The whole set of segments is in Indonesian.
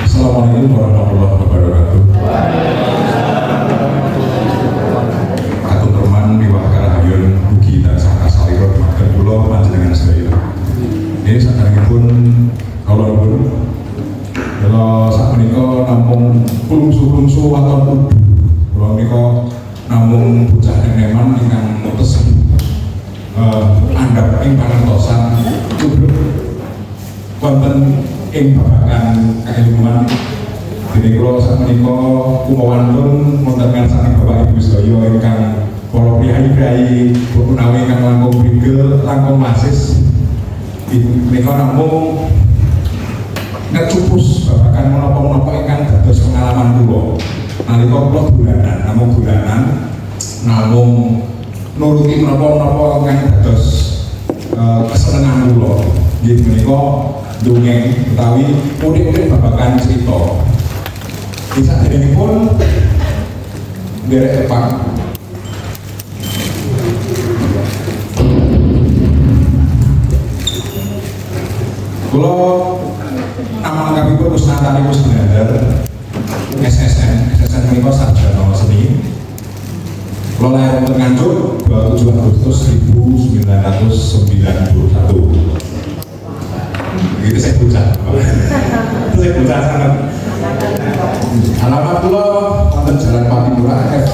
Assalamualaikum warahmatullahi wabarakatuh. Aku teman miwah karahayun ugi tansah kasalirut matur kula panjenengan sedaya. Ini saderengipun kula sapunika namung plungsu-plungsu waton udu. Kula menika namung bocah eneman ingkang mutes andhap ing pangertosan cubruk wonten ing babagan keilmuan. Dene kula sapunika kumawantun wonten ngarsaning Bapak Ibu sedaya ingkang para priyayi-priyayi menawi ingkang langkung prigel langkung masis menika namung ngecupus babagan menapa-menapa ingkang dados pengalaman kula nalika kula bulanan namung nuruti menapa-menapa ingkang dados kesenengan kula nggih menika dongeng utawi unik-unik babagan cerita. Bisa jadi pun derek depan. Kalau nama lengkapipun Kusnatari Kusnandar SSN menika sarjana seni. Kalau lahir wonten Nganjuk 27 Agustus 1991. Itu saya bocah. Itu saya bocah sangat. Alamat kula wonten Jalan Patipura F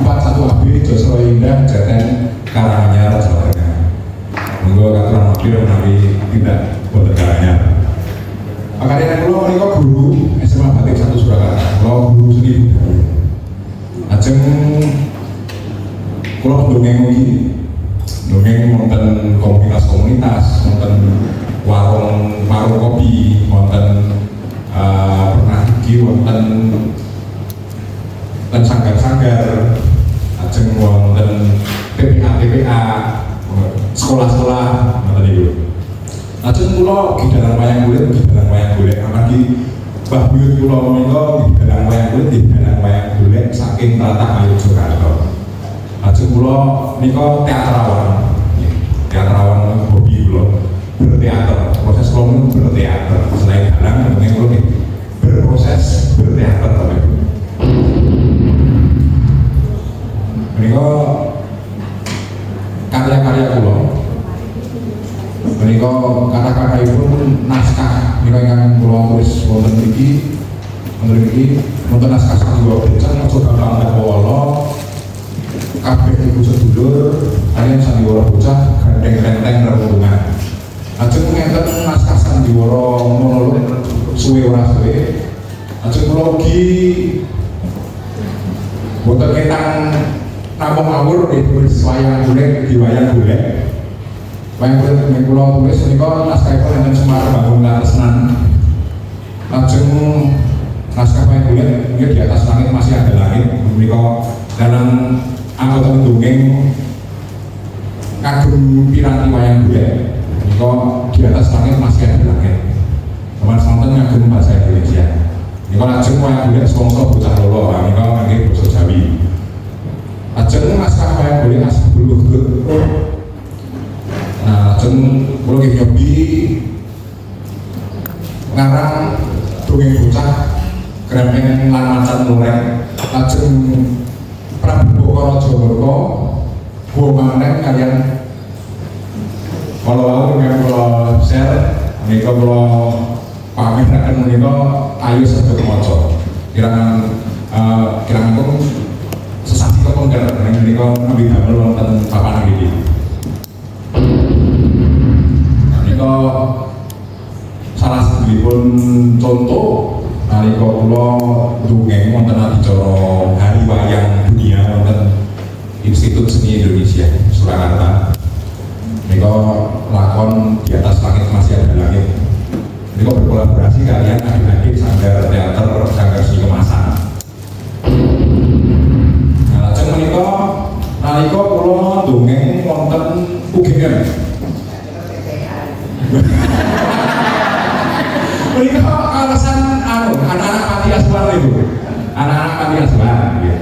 41AB Josro Indah Jaten Karanganyar Jawa Tengah. Monggo katuran matur menawi tindak wonten Karanganyar. Pakaryan kula menika guru SMA Batik 1 Surakarta. Kula guru seni budaya. Lajeng kula ndongeng ugi. Ndongeng wonten komunitas, wonten warung kopi, wonten pernah iki wonten sanggar-sanggar, ajeng wonten TPA sekolah-sekolah ngoten niku. Lajeng kula gidaran wayang kulit amargi Mbah buyut kula menika gidaran wayang kulit saking Tlatah Ayu Jakarta. Lajeng kula nika teatrawan hobi kula berteater, proses kula berteater selain dalang mungkin kula berproses berteater Bapak Ibu. Menika karya-karya kula menika kata-katipun naskah menika ingkang kula tulis wonten mriki wonten naskah Sandiwara Benceng Aja Gampang Kewala kabeh ibu sedulur kalian sandiwara bocah gandeng renteng reruntungan. Ajeng ngenten naskah sandiwara monolog suwe ora suwe. Ajeng kula ugi boten ketang namung awur ditulis wayang golek di wayang golek. Wayang golek yang kula tulis menika naskahipun enten Semar Bangun Katresnan. Ajeng naskah wayang golek nggih Di Atas Langit Masih Ada Langit menika dalam anggota dongeng kagem piranti wayang golek menika Di Atas Langit Masih Ada Langit. Teman sonten ngagem bahasa Indonesia. Menika lajeng wayang golek semangsa bocah lolo menika nggih basa Jawi. Lajeng naskah wayang golek asbul gugut. Nah, lajeng kula nggih nyobi ngarang dongeng bocah Grempeng lan Macan Loreng. Lajeng Prabu Boko Raja Murka Bumanten kalian kalau yang kula share menika kula pameraken menika ayu sedaya maca kirang pun sesasi kepung gareng menika nabi damel wonten papan iki. Menika salah satunggalipun contoh nalika kula ndongeng wonten adicara Hari Wayang Dunia wonten Institut Seni Indonesia Surakarta. Menika lakon Di Atas Langit Masih Ada Langit. Menika berkolaborasi kalian adik-adik Sanggar Teater Sanggar Seni Kemasan. Nah, lajeng menika nalika kula ndongeng wonten UGM. Menika alasan anak-anak panti asuhan itu. anak-anak panti asuhan ya.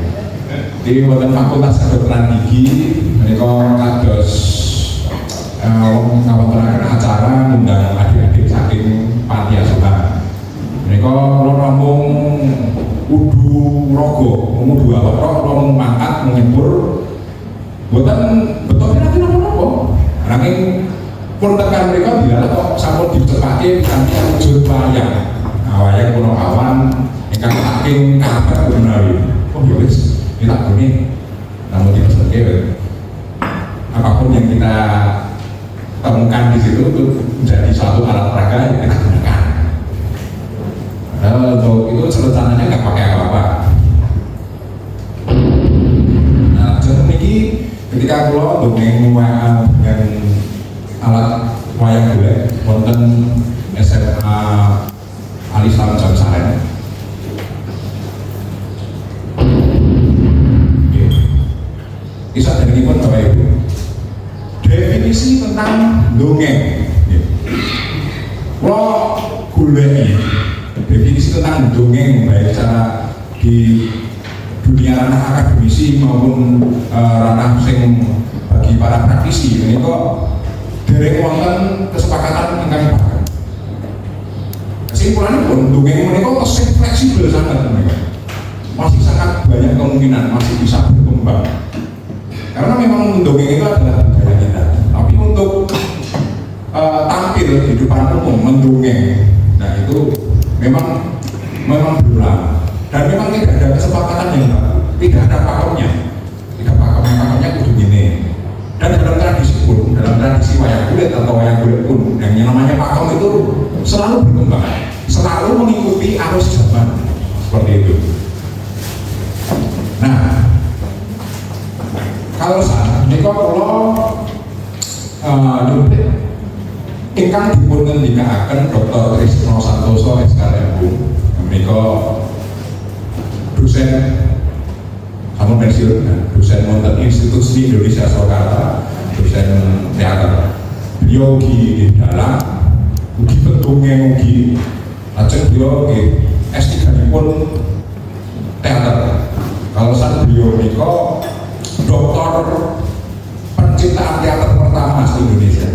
Di wonten Fakultas Kedokteran Gigi menika kados ngawontenaken acara ngundang adik-adik saking panti asuhan. Menika kula namung kudu raga, kudu awak kula mangkat menyebur boten betul kira-kira napa. Nanging pun tekan mereka bila kok sampun dicepake kanthi wujud wayang. Wayang kuno awan ingkang saking kabar menawi. Oh ya wis, kita gini namun dipesanke apapun yang kita temukan di situ itu menjadi suatu alat peraga yang kita gunakan. Untuk itu rencananya nggak pakai apa-apa. Nah, contoh ini ketika kulo dongeng dengan alat wayang golek wonten SMA Alislam Jam Saren. Bisa dari pun Bapak Ibu. Definisi tentang dongeng. Kulo golek definisi tentang dongeng baik secara di dunia ranah akademisi maupun ranah sing bagi para praktisi ini kok dereng wonten kesepakatan ingkang bagus. Kesimpulannya pun dongeng menika sing fleksibel sangat menika. Masih sangat banyak kemungkinan masih bisa berkembang. Karena memang dongeng itu adalah budaya kita. Tapi untuk tampil di depan umum mendongeng, nah itu memang berulang. Dan memang tidak ada kesepakatan yang baru, tidak ada pakemnya, pakemnya kudu gini. Dan dalam tradisi pun, dalam tradisi wayang kulit atau wayang kulit pun, yang namanya pakem itu selalu berkembang, selalu mengikuti arus zaman seperti itu. Nah, kalau saat ini kalau nyumpit ingkang dipun ngendikaaken Dr. Trisno Santoso SKRMU menika dosen sampun pensiun, dosen wonten Institut Seni Indonesia Surakarta, dosen teater. Beliau di dalam ugi pendongeng ugi lajeng beliau nggih S3-nipun teater. Kalau saat beliau menika doktor penciptaan teater pertama di Indonesia.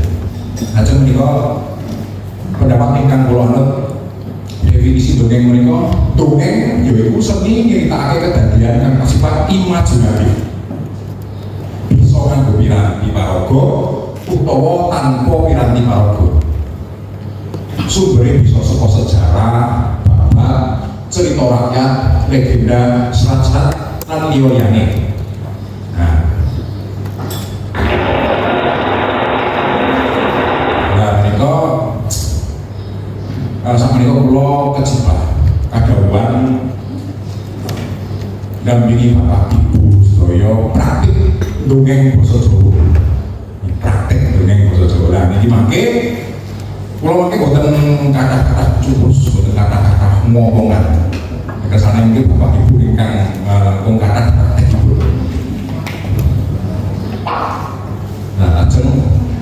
Lajeng menika pendapat ingkang kula anut definisi dongeng menika, dongeng yaiku seni nyritakake kedadian kang bersifat imajinatif. Bisa nganggo piranti paraga utawa tanpa piranti paraga. Sumbernya bisa saka sejarah, babat, cerita rakyat, legenda, serat-serat lan liyane. Sama ini kula kejebak kadhawuhan dampingi Bapak Ibu sedaya praktik dongeng basa Jawa. Praktik dongeng basa Jawa. Lah niki mangke kula mangke boten kathah-kathah curus, boten kathah-kathah ngomongan. Kersane mungkin Bapak Ibu ingkang langkung kathah praktik Ibu. Nah, lajeng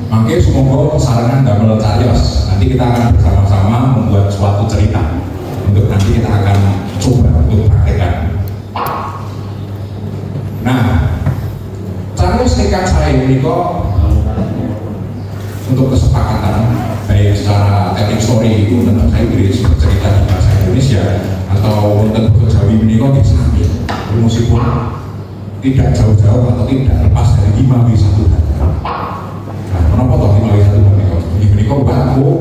mangke semoga sarangan damel cariyos. Nanti kita akan bersama-sama membuat suatu cerita untuk nanti kita akan coba untuk praktekkan. Nah, cariyos nekat saya ini kok untuk kesepakatan baik secara teknik story untuk saya bercerita di bahasa Indonesia atau untuk bahasa Jawi ini kok disambut meskipun tidak jauh-jauh atau tidak lepas dari 5W1. Nah, kenapa toh 5W1 ini kok who,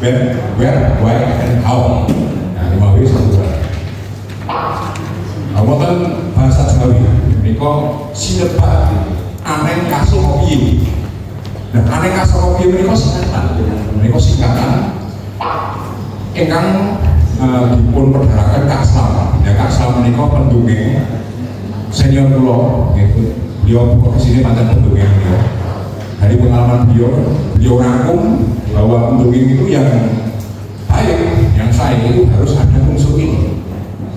where, why, and how. Nah, 5W1. Nah, wonten bahasa Jawi ini kok sinebat aneh kasih piye. Nah, aneh kasih piye ini kok singkatan ingkang dipun perdarakan Kak Slam. Ya, Kak Slam ini kok pendongeng senior kula gitu. Beliau profesinya mantan pendongeng beliau. Dari pengalaman beliau rangkum bahwa pendongeng itu yang baik, yang saya itu harus ada unsur ini.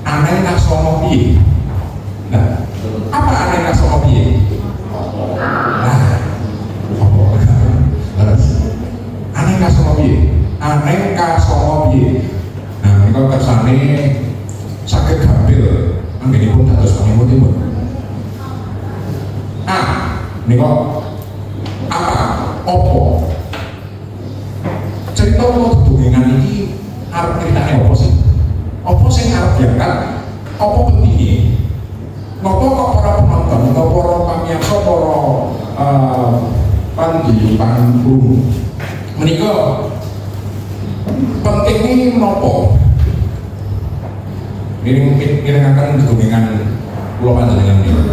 Aneh kasono piye. Nah, apa aneh kasono piye? Nah, terus aneh kasono piye? Aneh kasono piye? Nah, menika kersane saged gampil anggenipun dados pangimut-imut. Niko apa? Opo? Cerita kok dongeng iki arep critane opo sih? Opo sing arep diangkat? Opo pentinge? Ngopo kok para penonton, atau para pamirsa, para pandi panggung menika pentingnya nopo? Ngiringaken dongeng kula panjenengan niku.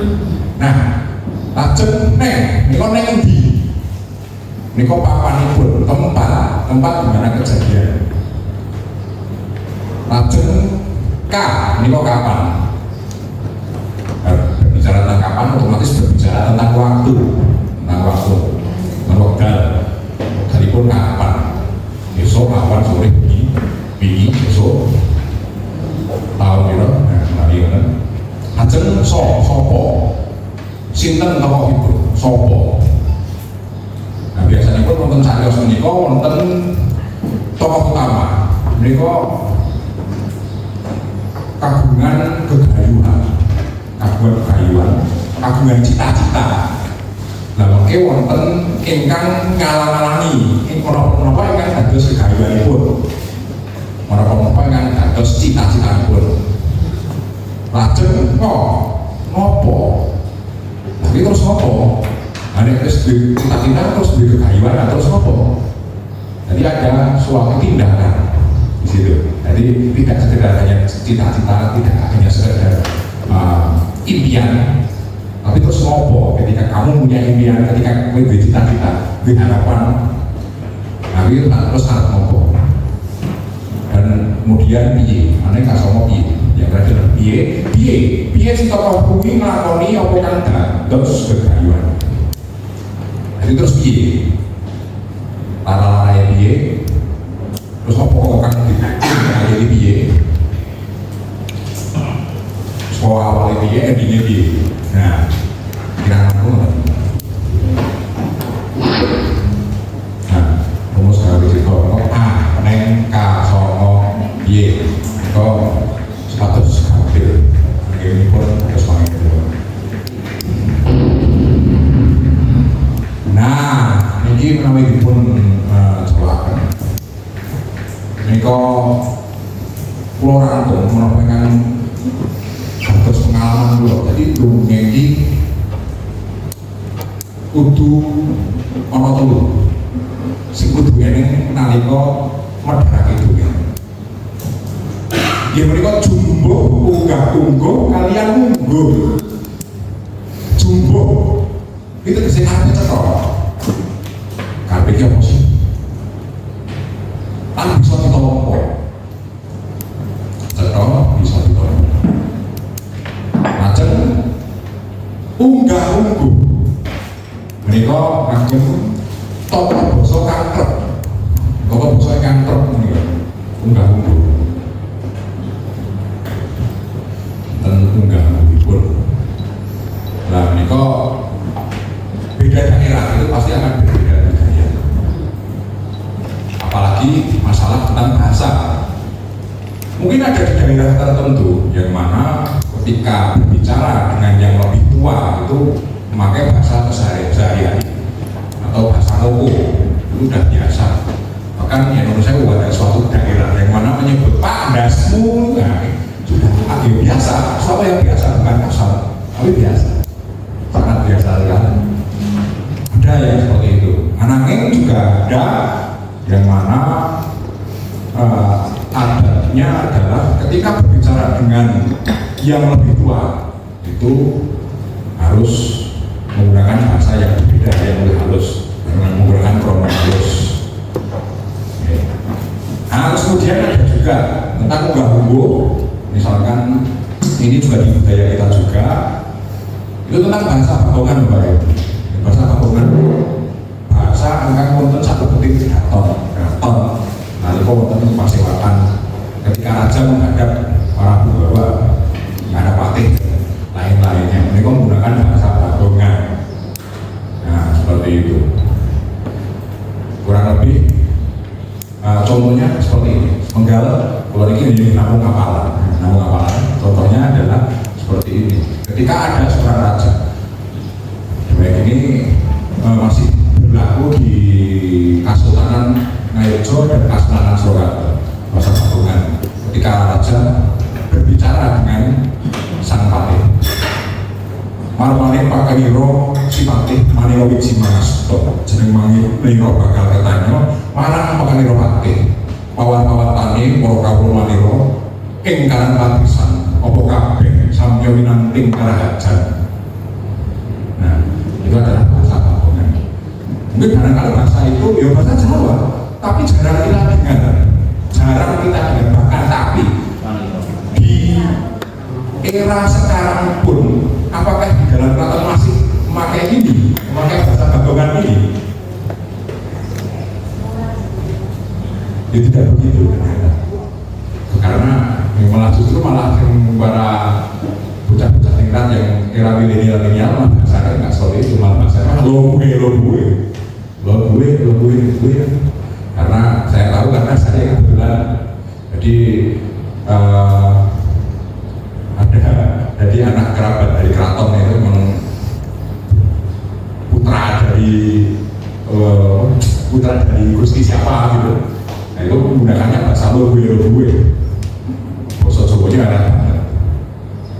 Nah, lajeng nika neng endi? Nika papanipun, tempat di mana kejadian. Lajeng nika kapan? Berbicara tentang kapan otomatis berbicara tentang waktu, wekdal. Wekdalipun kapan? Besok, awan, sore, wingi, besok, tahun piro? Nah, mari ngoten. Lajeng sapa? Sinten tokohipun? Sapa? Nah, biasanya pun wonten cariyos menika wonten tokoh utama. Menika kagungan gegayuhan, kagungan cita-cita. Lah mengke wonten ingkang ngalang-alangi, menapa ingkang dados gegayuhanipun. Menapa ingkang dados cita-citanipun. Lajeng ngopo? Tapi terus ngopo? Nek wis cita-cita terus gegayuhan terus ngopo? Jadi ada suatu tindakan di situ. Jadi tidak sekedar hanya cita-cita, tidak hanya sekedar impian, tapi terus ngopo ketika kamu punya impian, ketika kamu punya cita-cita, punya harapan, tapi terus harus ngopo. Dan kemudian piye, aneh gak sama piye, yang terakhir piye si tokoh kuwi nglakoni apa kang dados gegayuhan. Jadi terus piye, lara-larane piye, terus apa kang dikayani piye, sekolah awalnya piye, endingnya piye. Nah, kira-kira aku rumus gawe cerita neng ka songo piye kok status kabel ini pun terus panggil. Nah, ini menawi dipun jelaken menika kula rangkum menapa ingkang dados pengalaman kula. Jadi dongeng iki kudu ana telu sing kudu eneng nalika medharake dongeng. Ya menika jumbuh unggah-ungguh kalian mungguh. Jumbuh itu tegese karepe cetha. Karepe iki apa sih? Lan bisa ditompo. Cetha bisa ditompo. Lajeng unggah-ungguh menika kagem tata basa kang trep. Tata basa kang trep menika unggah-ungguh. Unggah-ungguhipun. Nah, menika beda daerah itu pasti akan berbeda budaya. Apalagi masalah tentang bahasa. Mungkin ada di daerah tertentu yang mana ketika berbicara dengan yang lebih tua itu memakai bahasa sehari-hari atau bahasa loko itu sudah biasa. Bahkan di Indonesia ada suatu daerah yang mana menyebut Pak Dasmu, nah, sudah agak biasa, sesuatu yang biasa, bukan kasar, tapi biasa, sangat biasa sekali. Ada yang seperti itu. Ananging juga ada yang mana adatnya adalah ketika berbicara dengan yang lebih tua itu harus menggunakan bahasa yang berbeda, yang lebih halus, dengan menggunakan pronoun halus. Nah, terus kemudian ada juga tentang unggah-ungguh. Misalkan ini juga di budaya kita juga itu tentang bahasa bakongan, Mbak. Bahasa bakongan, bahasa angka wonten satu petik gaton. Nah, itu wonten pasewakan ketika raja menghadap para punggawa, menghadap patih lain-lainnya, mereka menggunakan bahasa bakongan. Nah, seperti itu. Kurang lebih contohnya seperti ini. Menggal kalau ini namun kapalan. Contohnya adalah seperti ini. Ketika ada seorang raja, baik ini masih berlaku di Kasultanan Ngayojo dan Kasultanan Surakarta, masa Patungan. Ketika raja berbicara dengan sang patih, marmane pakawiro si patih maniro wiji mangasto, jeneng maniro bakal ketanya marang pakawiro patih pawan-pawatane para kawula maniro ing kalan lapisan apa kabeh samya winanting karahajan. Nah, itu adalah bahasa Patungan. Mungkin barangkali bahasa itu ya bahasa Jawa, tapi jarang kita dengar, bahkan tapi di era sekarang pun apakah di dalam keraton masih memakai bahasa Patungan ini? Ya tidak begitu, karena malah justru para bocah-bocah tingkat yang era milenial bahasanya nggak seperti itu, malah bahasanya lo gue, karena saya tahu karena saya kebetulan jadi ada anak kerabat dari keraton itu memang putra dari Gusti siapa gitu. Nah itu menggunakannya bahasa lo gue. Bahasa Jawanya ada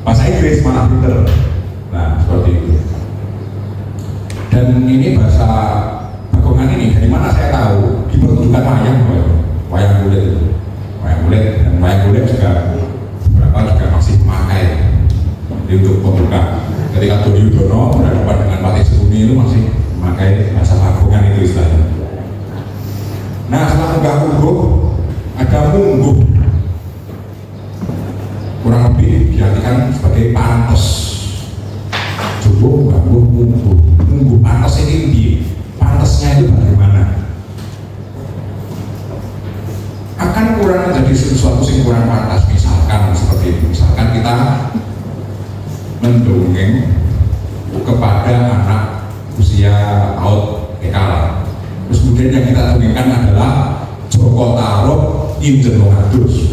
bahasa Inggris malah pinter. Nah seperti itu. Dan ini bahasa Patungan ini dari mana saya tahu? Di pertunjukan wayang kulit dan wayang kulit juga beberapa juga masih memakai untuk pembuka. Ketika Duryudono berhadapan dengan Patih Sukuni itu masih memakai bahasa Patungan itu istilahnya. Nah setelah Munggah ada Mungguh, kurang lebih diartikan sebagai pantes. Jumbo, Mungguh pantes ini pantesnya itu bagaimana? Akan kurang menjadi sesuatu yang kurang pantas, misalkan seperti itu. Misalkan kita mendongeng kepada anak usia PAUD TK, terus kemudian yang kita dongengkan adalah Joko Tarub Injen Ngadus.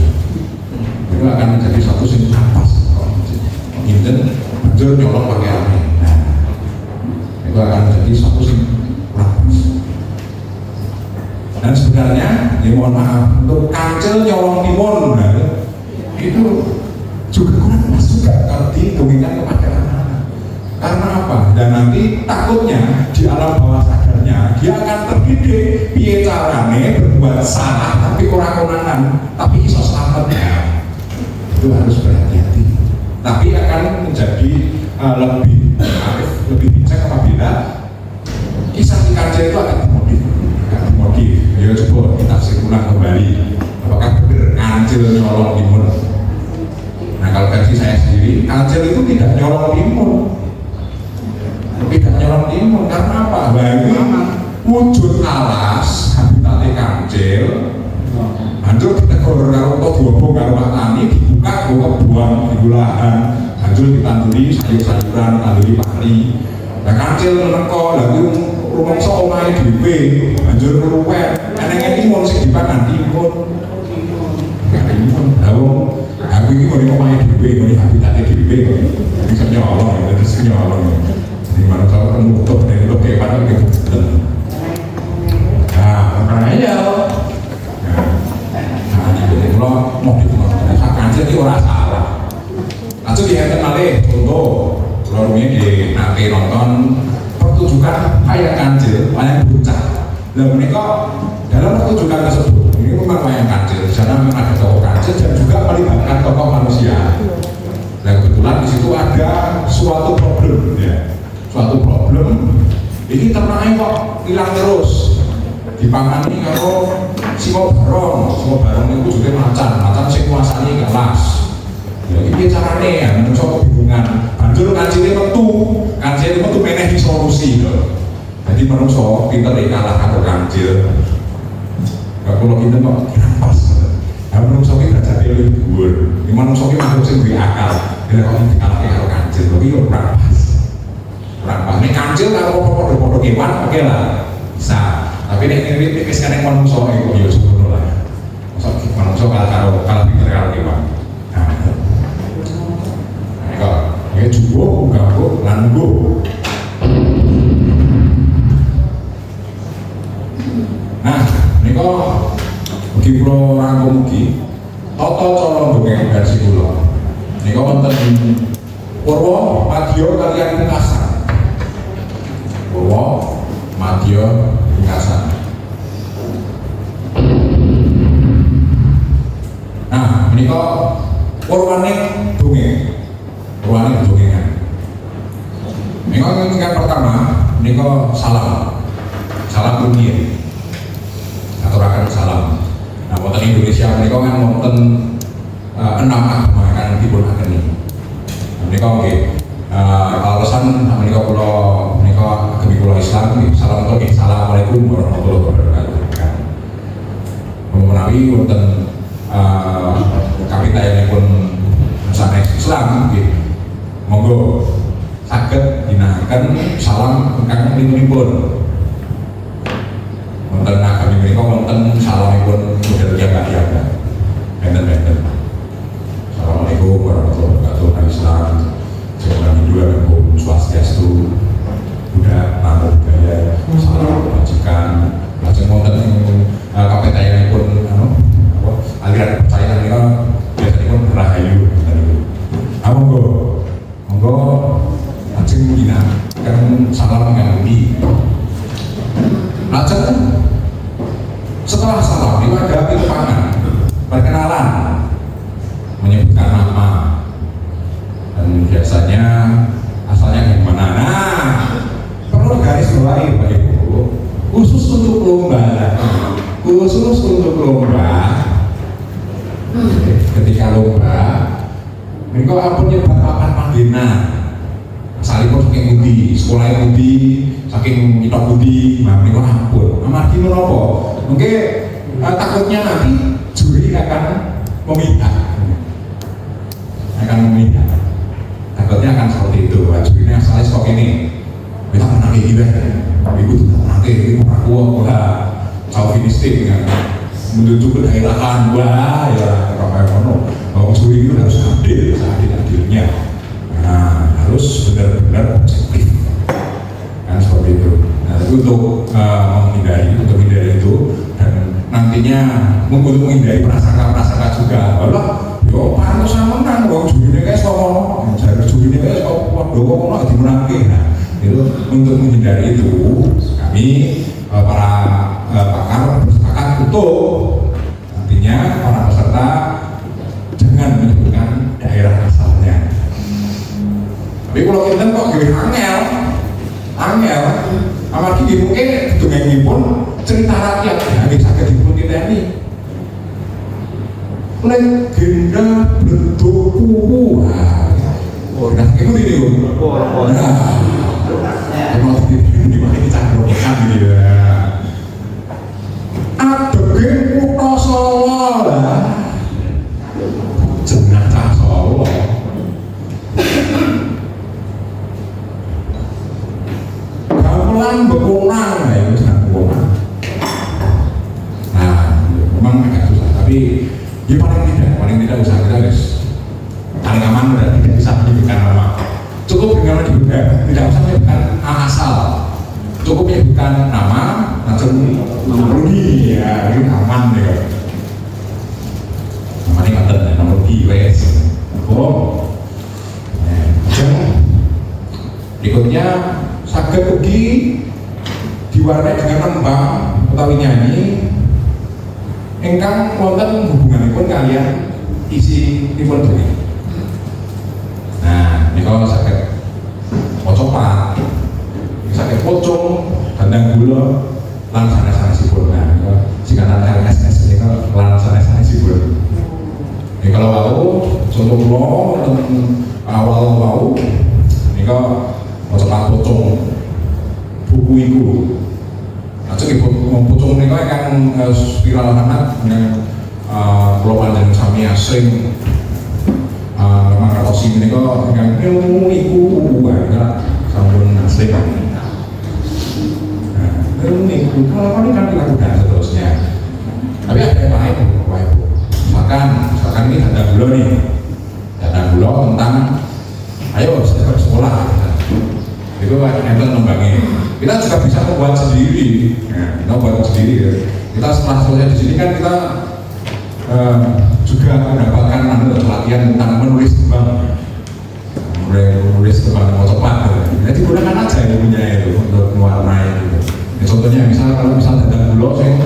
Itu akan menjadi satu yang pantas. Injen banjur nyolong pakai api. Nah, itu akan menjadi satu yang kurang pas. Dan sebenarnya, ya mohon maaf, untuk kancil nyolong timun, nah, itu juga kurang pas juga kalau didongengkan kepada anak-anak. Karena apa? Dan nanti takutnya di alam bawah sadarnya dia akan terdidik piye carane berbuat salah tapi kurang konangan, tapi iso selamatnya. Itu harus berhati-hati. Tapi akan menjadi lebih bijak apabila kisah di kancil itu akan dimodif. Ya coba kita ulang kembali. Apakah benar kancil nyolong timun? Nah kalau versi saya sendiri, kancil itu tidak nyolong timun. Tidak nyolong timun karena apa? Bagi wujud alas habitatnya kancil. Hancur ditegur karo dua karo matani dibuka buang di lahan, hancur ditanduri sayur-sayuran, tanduri pari. Nah kancil meneko lagi rumangsa omahe dhewe, hancur keruwet. Eneng timun sing dipangan timun. Aku ini mau omahe dhewe, mau habitatnya dhewe. Bisa nyolong, terus nyolong. Di mana kalau ketemu tuh dari lo kayak mana gitu. Nah, makanya ya. Kalau mau dibuat kancil itu orang salah. Lalu dia kenalih contoh, kalau ini di nanti nonton pertunjukan wayang kancil, wayang buncah. Dan mereka dalam pertunjukan tersebut ini bukan wayang kancil, di sana memang ada tokoh kancil dan juga melibatkan tokoh manusia. Dan kebetulan di situ ada suatu problem, ya, suatu problem. Ini ternaknya kok hilang terus. Dipangani karo Simo Barong itu juga macan sing kuasane kelas. Ya iki carane ya menungso kebingungan. Banjur kancile metu meneh solusi lho. Jadi menungso pinter kalah karo kancil. Kalau kita kok pas. Ya menungso ki derajate luwih dhuwur. Iki menungso ki makhluk sing duwe akal. Bila kok dikalahke karo kancil, iki yo ora pas. Ora pas. Nek kancil karo padha-padha kewan oke lah. Bisa. Tapi nek ini sekarang manungso itu ya sebetulnya lah. Manungso kalah pinter karo kewan. Nah, Sampai juwo, ganggu, langu. Nah, ini kok mugi kula rangkum mugi tata cara dongeng versi kula. Ini kok wonten Purwa, Madya kaliyan Pungkasan. Purwa, Madya, Pungkasan. Nah, ini kok purwane dongeng. Purwane dongengan. Ini kok tingkat pertama, ini kok salam. Salam rumiyin. Aturaken salam. Nah, wonten Indonesia menika kan wonten 6 agama kan dipun ageni. Menika nggih alasan menika kula menika agami kula Islam nggih salam nggih assalamualaikum warahmatullahi wabarakatuh. Menawi wonten kapitayanipun sanes Islam nggih monggo saged ginakaken salam ingkang limunipun. Wonten agami menika wonten salamipun model jaga-jaga. Benten-benten. Assalamualaikum warahmatullahi wabarakatuh. Islam, Jawa Hindu, Agam Swastiastu, Buddha, Namo Buddhaya, salam kebajikan. Lajeng wonten kapitayanipun aliran kepercayaan menika biasanipun rahayu. Monggo, monggo lajeng ginakaken salam ingkang pundi. Lajeng setelah salam itu ada pipangan perkenalan, menyebutkan nama, dan biasanya asalnya dari mana. Nah, perlu garis bawahi Pak Ibu, khusus untuk lomba, ketika lomba, mereka ampun nyebat papan panggilan. Salipun saking budi, sekolah budi, saking kita budi, mereka ampun. Amargi menapa? Mungkin takutnya nanti juri akan memihak, takutnya akan seperti itu. Jurinya asalnya seperti ini, kita menang ini deh, ibu tuh menang ini, aku jauh finistik kan, menuju ke daerahan, wah ya kalau juri itu harus adilnya. Nah, harus benar-benar objektif kan seperti itu. Nah, itu untuk menghindari itu, dan nantinya untuk menghindari prasangka juga. Walah, yo pantes menang, wong jurine kayak sono, jar jurine kayak kok kono dimenangke. Nah, itu untuk menghindari itu kami para pakar bersepakat untuk nantinya para peserta jangan menyebutkan daerah asalnya. Tapi kalau kita kok gini angel, amargi mungkin dongengipun cerita rakyat yang saged dipun titeni. Legenda Blendokuwu. Nah, itu ini lho. Nah, kalau ini mana dicandrokan gitu ya. Adege kutha Solo lah. Jenazah Solo. Bekunang, ya itu sangat bekunang. Nah, memang agak susah, tapi ya paling tidak usaha kita guys paling aman berarti tidak bisa menyebutkan nama. Cukup dengan menyebutkan, tidak usah menyebutkan asal. Cukup menyebutkan nama, langsung Rudi, ya itu aman ya. Namanya kata nama Rudi, wes. Berikutnya saged ugi diwarnai dengan tembang utawi nyanyi ingkang wonten hubunganipun kalian isi dipun dongeng. Nah, nika saged maca saged pocong, dandang gula lan sanes-sanesipun. Nah, singkatan LSS nika lan sanes-sanesipun. Nek kalau wau contoh kula wonten awal wau nika maca pocong buku iku. Lajeng ibu pucung menika ingkang viral sangat yang kula panjenengan sami asring mangertosi menika ingkang ilmu iku kan sampun asring. Nah, ilmu iku kalau kan lagu dan seterusnya. Tapi ada yang lain Bapak Ibu. Misalkan ini data gula nih. Data gula tentang ayo sekolah. Itu enten nembangnya. Kita juga bisa membuat sendiri. Nah, kita buat sendiri ya. Kita setelah selesai di sini kan kita juga mendapatkan pelatihan tentang menulis tembang. Menulis tembang yang cepat. Jadi gunakan aja ilmunya itu untuk mewarnai gitu. Ya, contohnya kalau misal Dadang Bulog saya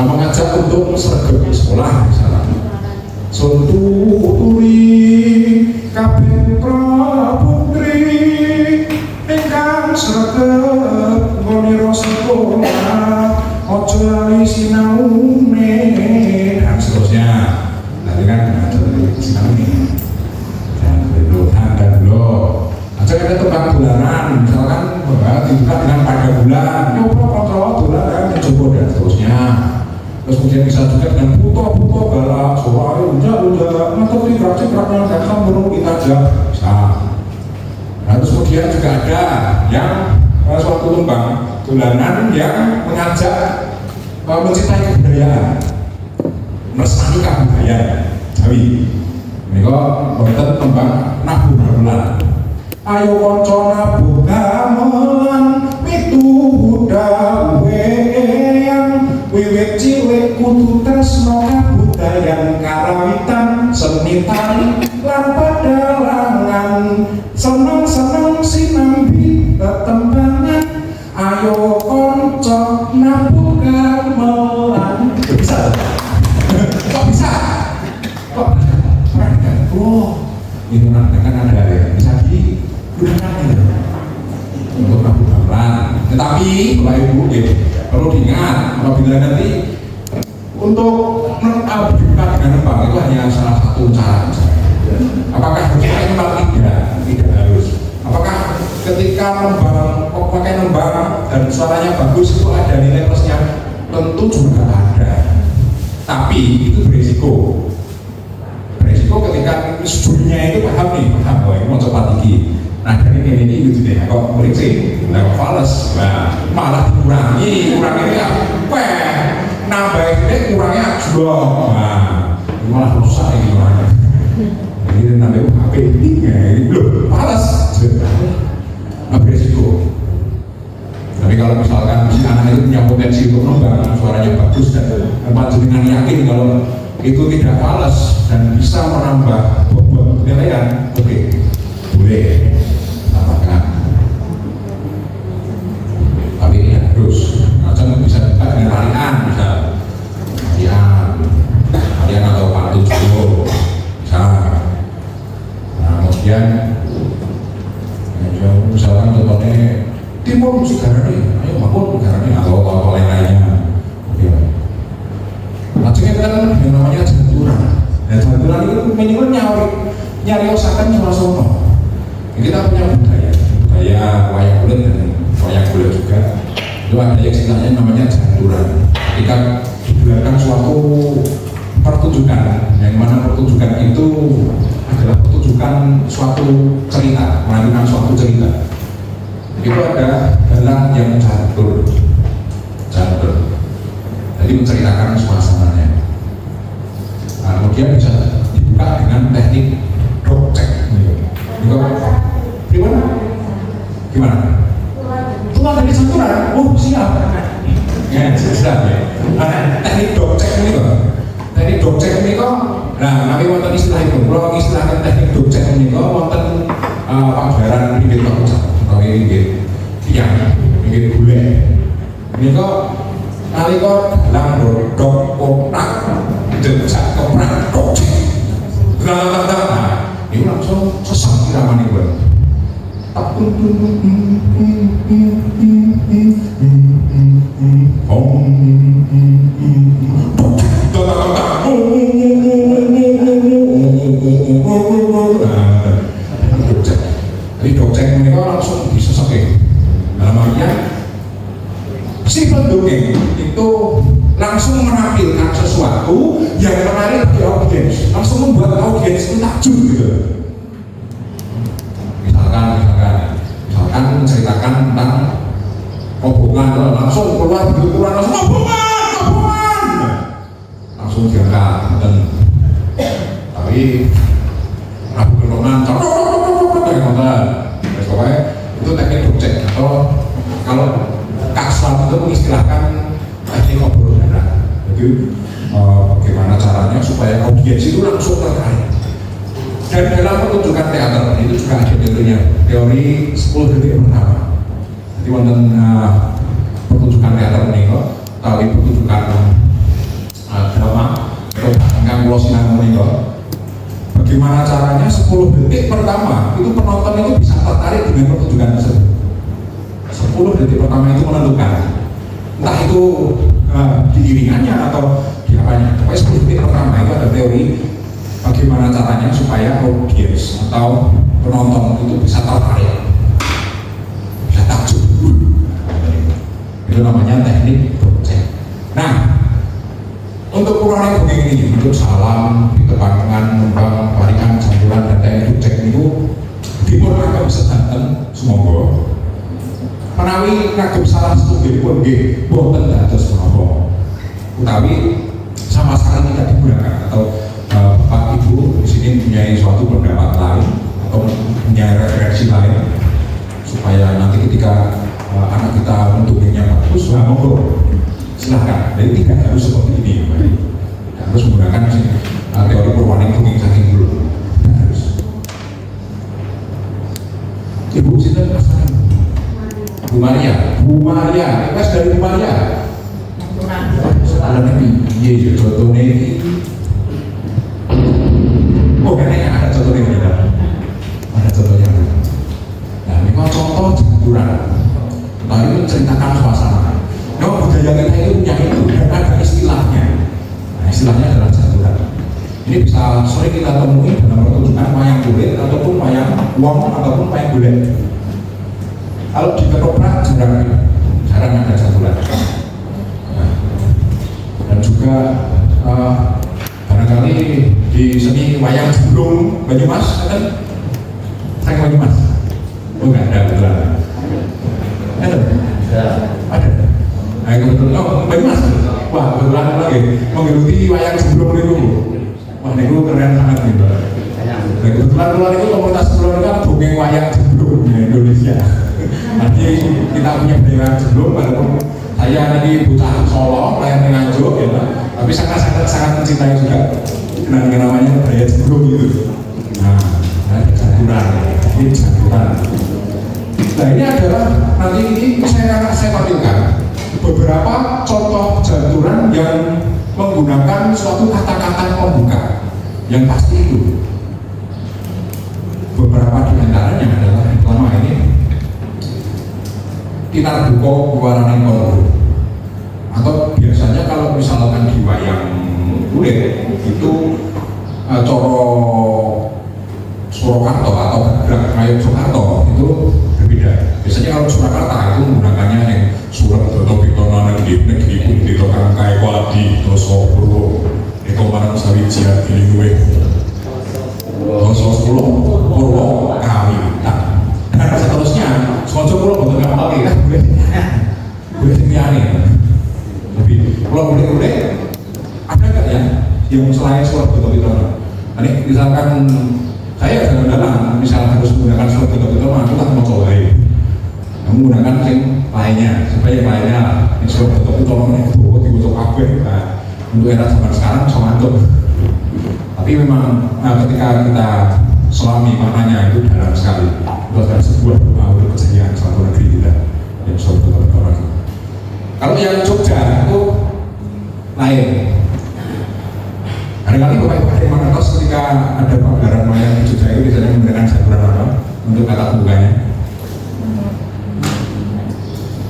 mengajak untuk sergap sekolah misalnya. Sunturi kabeh putra putri ingkang sregep ngoniro sekolah aja lali sinaune dan seterusnya. Nanti kan ada sinaune dan berdohan dan blog aja ada tembang bulanan misalkan dibuka dengan pada bulan nyoba kontrol bulan coba dan seterusnya. Terus kemudian bisa juga dengan puto galak soalnya udah atau cekrak yang datang menurut kita aja bisa. Nah, terus kemudian juga ada yang suatu tembang bulanan yang mengajak mencintai kebudayaan, melestarikan budaya Jawi. Ini kok wonten tembang nabuh gamelan. Ayo kanca nabuh gamelan mitu dawe wiwit cilik kudu tresno kabudayan karawitan seni tari lan padalangan seneng-seneng sinambi tetembangan ayo kanca nabuh gamelan. Bisa? Kok bisa? Kok oh ini kan ada ya bisa digunakan ya untuk nabuh gamelan. Tetapi Bapak Ibu perlu diingat apabila nanti untuk berbuka dengan nembang itu hanya salah satu cara. Apakah harus pakai nembang? Tidak harus. Apakah ketika pakai nembang dan suaranya bagus itu ada nilai plusnya? Tentu juga ada. Tapi itu berisiko. Berisiko ketika studinya itu paham bahwa ini mau cepat tinggi. Nah dari ini gitu deh, kok meriksi, kok fals, nah malah dikurangi ya, nambah ini kurangnya jauh, nah malah rusak ini orangnya. Ini nambah HP ini, loh fals, berisiko. Tapi kalau misalkan si anak itu punya potensi untuk nembang, suaranya bagus dan panjenengan yakin kalau itu tidak fals dan bisa menambah bobot penilaian, oke, boleh. Tapi ini harus macam bisa juga dengan tarian atau pantun Jawa bisa. Nah kemudian misalkan contohnya timur musik garani, ayo makun garani atau lain-lainnya. Macamnya kan yang namanya janturan. Dan janturan itu minimal nyariosakan suasana. Kita punya budaya wayang kulit dan wayang kulit juga itu ada yang istilahnya namanya janturan. Ketika digelarkan suatu pertunjukan yang mana pertunjukan itu adalah pertunjukan suatu cerita, menampilkan suatu cerita, itu ada dalang yang jantur jadi menceritakan suasananya. Nah, kemudian bisa dibuka dengan teknik dogcek gimana? Tulang dari janturan, siap. Ya, siap ya. Teknik dogcek ini kok. Teknik dogcek ini kok. Nah, kami wonten istilah itu. Kalau istilahkan teknik dogcek ini kok wonten pagelaran pinggir Tokcak, atau pinggir tiang, pinggir bule. Ini kok nalika dalang rodok koprak, jejak koprak dogcek. Nah, ini langsung sesat iramane kuwi. Jadi dogcek mereka langsung disesake. Dalam artian si pendongeng itu langsung menampilkan sesuatu yang menarik bagi audiens, langsung membuat audiens itu takjub gitu. Misalkan menceritakan tentang rombongan, langsung keluar begitu keluar langsung rombongan langsung diangkat dan tapi Rabu Kelongan kayak nonton audiens itu langsung tertarik. Dan dalam pertunjukan teater itu juga ada teorinya, teori 10 detik pertama. Jadi wonten pertunjukan teater menika, utawi pertunjukan drama ingkang kula sinau menika, bagaimana caranya 10 detik pertama itu penonton itu bisa tertarik dengan pertunjukan tersebut. 10 detik pertama itu menentukan, entah itu diiringannya atau di apanya. Pokoknya 10 detik pertama itu ada teori bagaimana caranya supaya audiens atau penonton itu bisa tertarik, bisa takjub. Itu namanya teknik project. Nah, untuk kurang begini ini, untuk salam, ditebangan, nembang, barikan, campuran, dan teknik project itu dipun agam sedanten semoga menawi kagem salah setunggalipun nggih boten dados menapa utawi sama sekali tidak digunakan atau Bapak Ibu di sini mempunyai suatu pendapat lain atau punya referensi lain supaya nanti ketika anak kita mendukungnya bagus, monggo silahkan. Jadi tidak harus seperti ini, tidak harus menggunakan teori Purwaning Tunging saking dulu. Tidak harus. Ibu sinten pasangan? Bu Maria, request dari Bu Maria. Sekarang ini, iya contohnya ini. Oh, kayaknya ada contohnya benar. Ada contohnya. Nah, ini kalau contoh jempuran, lalu menceritakan suasana. Nah, budaya kita itu punya itu dan ada istilahnya. Nah, istilahnya adalah jempuran. Ini bisa sering kita temui dalam pertunjukan wayang kulit ataupun wayang wong ataupun wayang golek. Kalau di ketoprak jarang ada jempuran. Nah, dan juga barangkali di seni wayang jumblung Banyumas, kan? Saya Banyumas. Oh enggak ada kebetulan. Ada. Nah kebetulan, oh Banyumas. Wah kebetulan lagi menggeluti wayang jumblung itu. Wah itu keren sangat gitu. Nah kebetulan keluar itu komunitas keluar kan dongeng wayang jumblung di Indonesia. Nanti kita punya wayang jumblung walaupun saya lagi bocah Solo, layar Nganjuk, ya, tapi sangat mencintai juga dengan namanya budaya jemblung gitu. Nah, jaturan, ini jaturan. Nah ini adalah nanti ini saya tampilkan beberapa contoh jaturan yang menggunakan suatu kata-kata pembuka yang pasti itu. Beberapa di antaranya adalah yang pertama ini Tinar Buko Buaraning Kondo, atau biasanya kalau misalkan di wayang kulit itu coro Surakarta atau gerak kayu Soekarto itu berbeda. Biasanya kalau Surakarta itu menggunakannya yang surat atau pitonan negeri pun dilakukan kayu wadi doso purwo ekomaran sawijian giliwe doso sepuluh purwo kami. Dan seterusnya semoga pulau betul nggak pakai kan boleh semiani. Tapi kalau boleh ada nggak ya yang selain surat betul ini misalkan saya dalam misalnya harus menggunakan surat betul aku tak mau coba menggunakan yang lainnya supaya yang lainnya yang surat betul ini itu dibutuh kabeh untuk era zaman sekarang semangat. Tapi memang ketika kita selami maknanya itu dalam sekali. Itu adalah sebuah kejayaan suatu negeri kita yang suatu negara. Kalau yang Jogja itu lain. Kadang-kadang Bapak Ibu dari Manado ketika ada pagelaran wayang di Jogja itu biasanya menggunakan jaturan apa untuk kata pembukanya.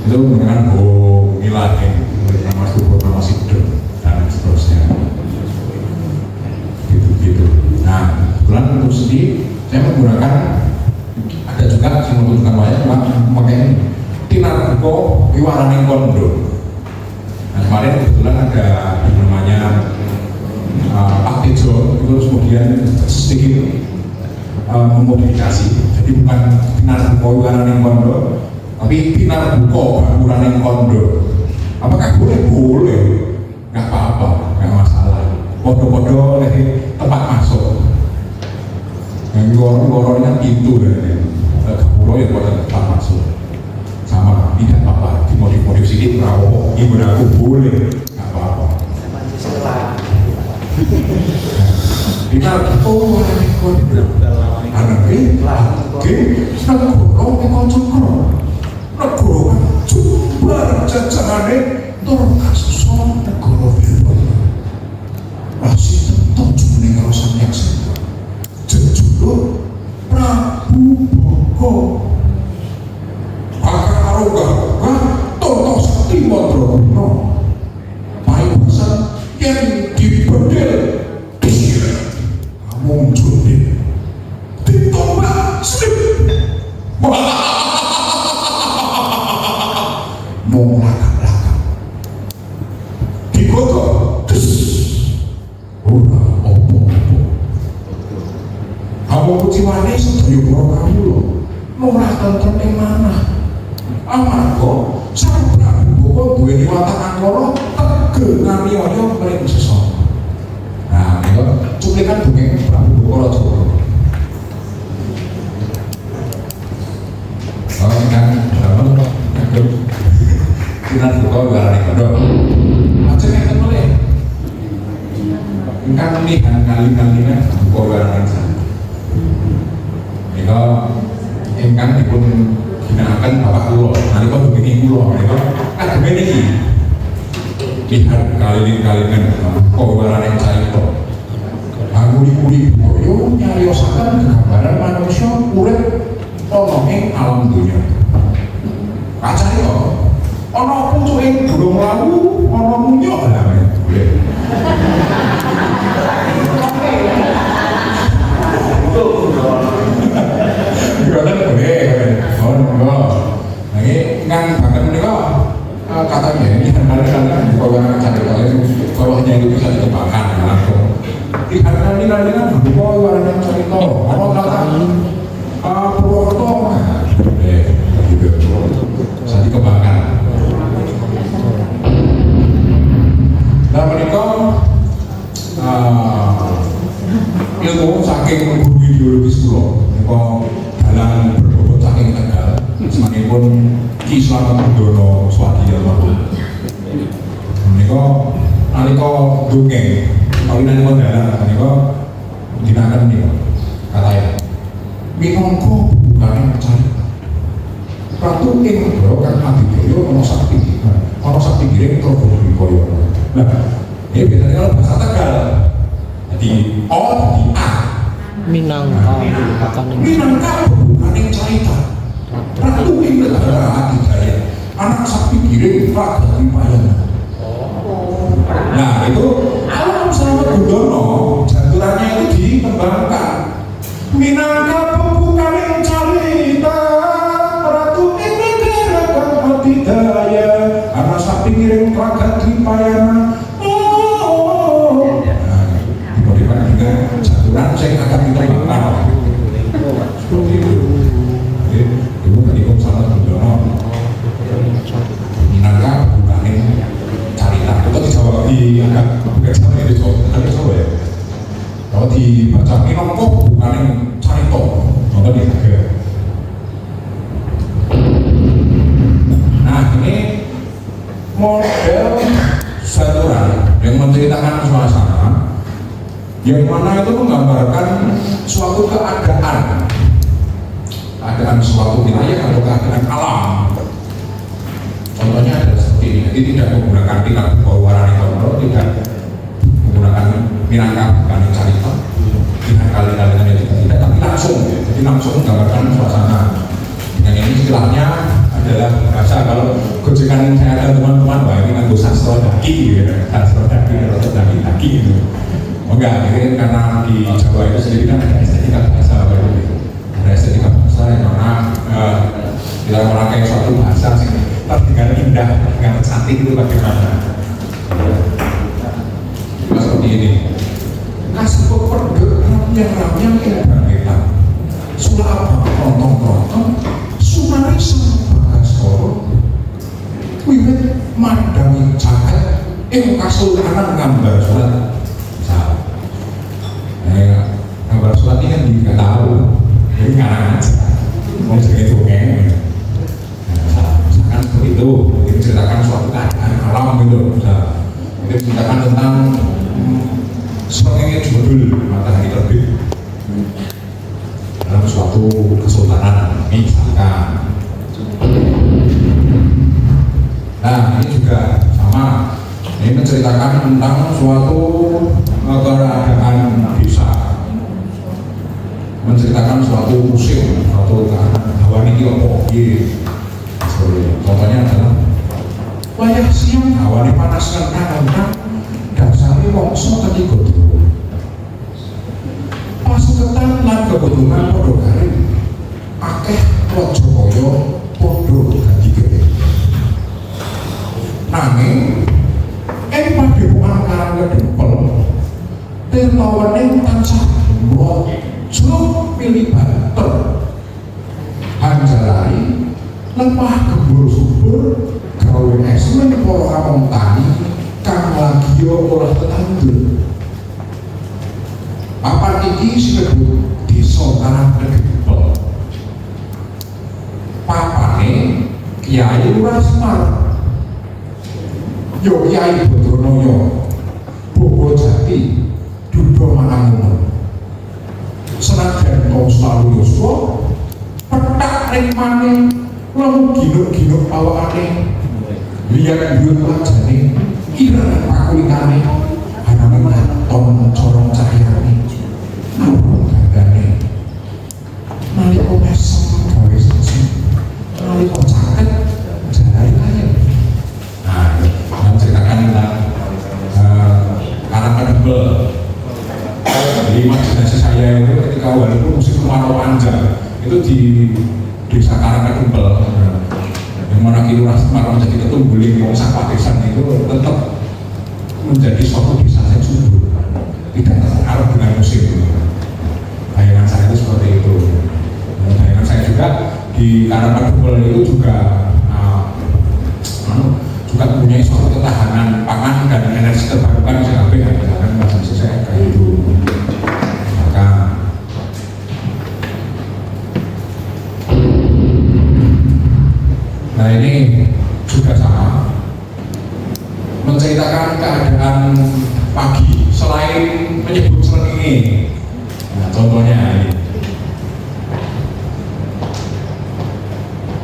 Itu menggunakan ngilat nama subur, nama sidul dan seterusnya. Gitu. Nah, kebetulan untuk sendiri saya menggunakan ada juga yang menunjukkan wayang memakai ini Tinar Buko Wiwaraning Kondo. Nah kemarin kebetulan ada yang namanya Pak Tejo itu kemudian sedikit memodifikasi, jadi bukan Tinar Buko Wiwaraning Kondo tapi Tinar Buko Wiwaraning Kondo. Apakah boleh? Nggak apa-apa, nggak masalah. Podo-podo dari tempat masuk. Yang lorong kan pintu dari Gapuro ya buat tempat masuk. Sama, tidak apa-apa. Dimodif-modif sedikit, bravo. Ibu aku boleh, nggak apa-apa. Dinar oh kok anake lagi negara kocokro negara jumbar jajarane tur kasusun negara Wirwana masih tetap jumeneng rasa nyaksi jejuluk Prabu Boko bakal karo gak Toto Sakti Madraguna paiwasan yang dibedel muncul ditombak slip mau lakak-lakak digodok des ora opo-opo kamu kuciwane sedaya para kawula ora tentrem ing manah amarga Sang Prabu Boko duweni watak angkara tegenaniaya mring sesama. Nah, itu cuplikan dongeng Prabu Boko Raja. Oh, kan dalam ngagem Sunan Boko Warani Kondo. Aja ngeten melih. Ingkang nihan kali-kalina Boko Warani Kondo. Nika ingkang dipun ginakaken Bapak kula nalika dongeng kula menika kagem niki. Lihat kali-kalian pewaran yang saya itu anguli-uli boyo nyayosakan gambaran manusia urip ana ing alam dunia kacanya ana pucuking burung lawu ana munyuk lah gimana boleh ini kan bahkan menika katanya ini kadang-kadang bahwa cari kalian bawahnya itu bisa ditebakkan langsung di kadang-kadang kan bahwa warna cari tahu kalau kata Purwokerto gitu bisa dikembangkan. Nah mereka ilmu saking guru ideologis pulau mereka dalam berbobot saking Tegal semanipun Ki Slametdono Swadhi almarhum. Menika nalika dongeng kawinan dalang menika dinaken menika katanya minangka bukan carita Ratu ing negara kang adidaya ana sakti giring Trogowikaya. Nah, ini biasanya kalau bahasa Tegal jadi O jadi A Minangka bukan carita Ratu ing negara adidaya anak sakti giring Pragatwipayana. Nah itu alam Slametdono jaturannya itu dikembangkan minangka pembukaan carita Ratu ing negara kang adidaya anak sakti giring Pragatwipayana. Nah diberikan dengan jaturan yang akan dikembangkan seperti itu. Ibu tadi pun Slametdono minangka bukan carita itu dijawab di angkat bukan sama itu coba ya kalau dibaca minangka bukan carita nonton di harga. Nah ini model saturan yang menceritakan suasana yang mana itu menggambarkan suatu keadaan suatu wilayah atau keadaan alam. Contohnya adalah seperti ini, jadi tidak menggunakan tingkat Warani Kondo, tidak menggunakan minangka bukan carita, dengan kali-kalinya juga tidak, tapi langsung ya. Jadi langsung menggambarkan suasana. Yang ini istilahnya adalah bahasa kalau gojekan saya ada teman-teman bahwa ini nganggo sastra daki gitu ya, sastra daki atau daki gitu. Oh enggak, ini karena di Jawa itu sendiri kan ada estetika bahasa gitu. Ada estetika bahasa yang mana kita memakai suatu bahasa sih dengan indah, dengan cantik itu bagaimana? Seperti ini. Kasih pergerak-ramnya kita. Sudah apa? Rontong-rontong. Sunari sampai soro. Wiwit mandangi caket. Kasultanan gambar surat. Gambar surat ini kan nggak tahu. Jadi ngarang aja. Mau jadi dongeng. Seperti itu, menceritakan suatu keadaan alam gitu, bisa menceritakan tentang seperti judul matahari kesultanan misalkan. Nah ini juga sama, ini menceritakan tentang suatu keadaan desa, menceritakan suatu musim, suatu hawa ini opo contohnya adalah wayah siang hawa ini panas kan dasarnya wongso tadi godhong pasuketan lan kebutuhan podo garing akeh raja kaya podo dadi gede nanging padepokan Karang Kedempel tirtawane tansah jruk pilih banter hanjalari lemah gembur subur gawe esmen para kamong tani kang lagi ora tetandur. Papan iki disebut Desa Karang Kedempel. Papane Kyai Lurah Semar yo Kyai Badranaya Bobo Jati Duda Manangunen senajan to selalu yuswa petak ring maneh lamun ginuk-ginuk awakane liyan yun wajane ireng pakulitane anane katon corong cahyane abang gandane nalika mesem gawe siji nalika caket jare kaya menceritakan tentang Karang Kedempel. Jadi imajinasi saya itu ketika walaupun musim kemarau panjang itu di desa Karang Kedempel yang mana Ki Lurah Semar menjadi ketumbuling wong sapatesan itu tetap menjadi suatu desa yang subur, tidak terpengaruh dengan musim. Bayangan saya itu seperti itu. Bayangan saya juga di Karang Kedempel itu juga mempunyai suatu ketahanan pangan dan energi terbarukan CKP yang misalkan bahasa saya kayak itu. Maka nah ini juga sama menceritakan keadaan pagi selain menyebut srengenge. Nah, contohnya ini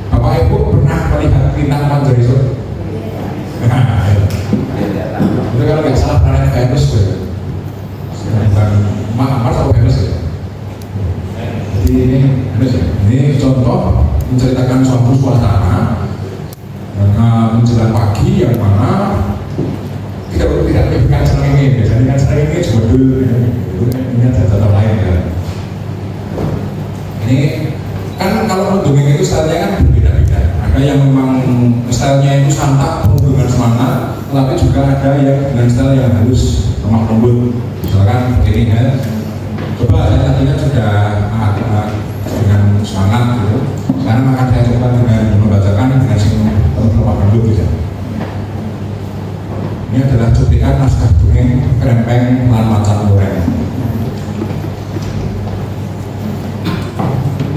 Bapak Ibu pernah melihat bintang Panjaiso? Itu kalau nggak salah planet Venus ya, bukan Mars atau Venus ya. Jadi ini Venus ya. Ini contoh menceritakan suatu suasana menjelang pagi yang mana tidak menyebutkan srengenge. Biasanya kan srengenge jodul, ini ada contoh lain ya. Ini kan kalau mendongeng itu stylenya kan berbeda-beda. Ada yang memang stylenya itu santai penuh dengan semangat, tetapi juga ada yang dengan style yang halus, lemah lembut. Misalkan begini ya, coba saya tadinya sudah dengan semangat gitu. Sekarang akan saya coba dengan membacakan dengan penuh lemah lembut gitu. Ini adalah cuplikan naskah dongeng Krempeng lan Macan Goreng.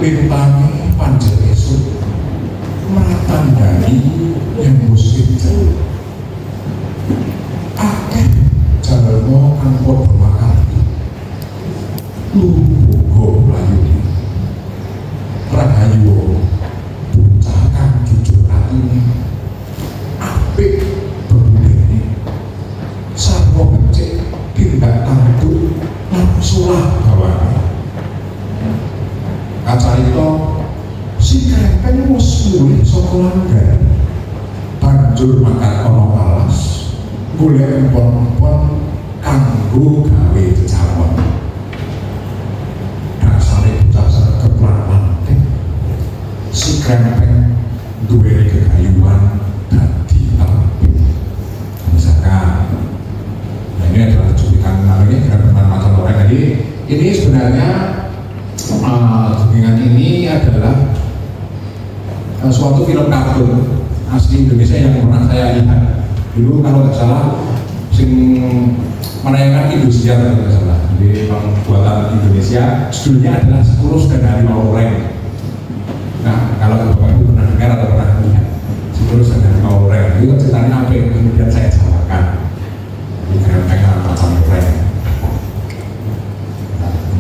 Lintangi Panjaiso meratandani yang musim akeh jalma kang padha makati lugo layune rahayu bocah kang jujur atine apik bebudene sarwa becik tindak tanduk lan sulah bawane kacarita si Krempeng wis mulih saka langgar banjur mangkat ana alas golek empon-empon kanggo gawe jawon dasare bocah sregep lan manten si Krempeng duweni kegayuhan dadi apik misalkan. Nah ini adalah cuplikan namanya Krempeng Macan Goreng. Jadi ini sebenarnya dengan ini adalah suatu film kartun asli Indonesia yang pernah saya lihat dulu kalau nggak salah sing menayangkan Indosiar kalau nggak salah. Jadi memang buatan Indonesia, judulnya adalah Skurus dan Harimau Oreng. Nah kalau Bapak Ibu pernah dengar atau pernah lihat Skurus dan Harimau Oreng itu ceritanya apa yang kemudian saya jawakan di Krempeng Macan Goreng.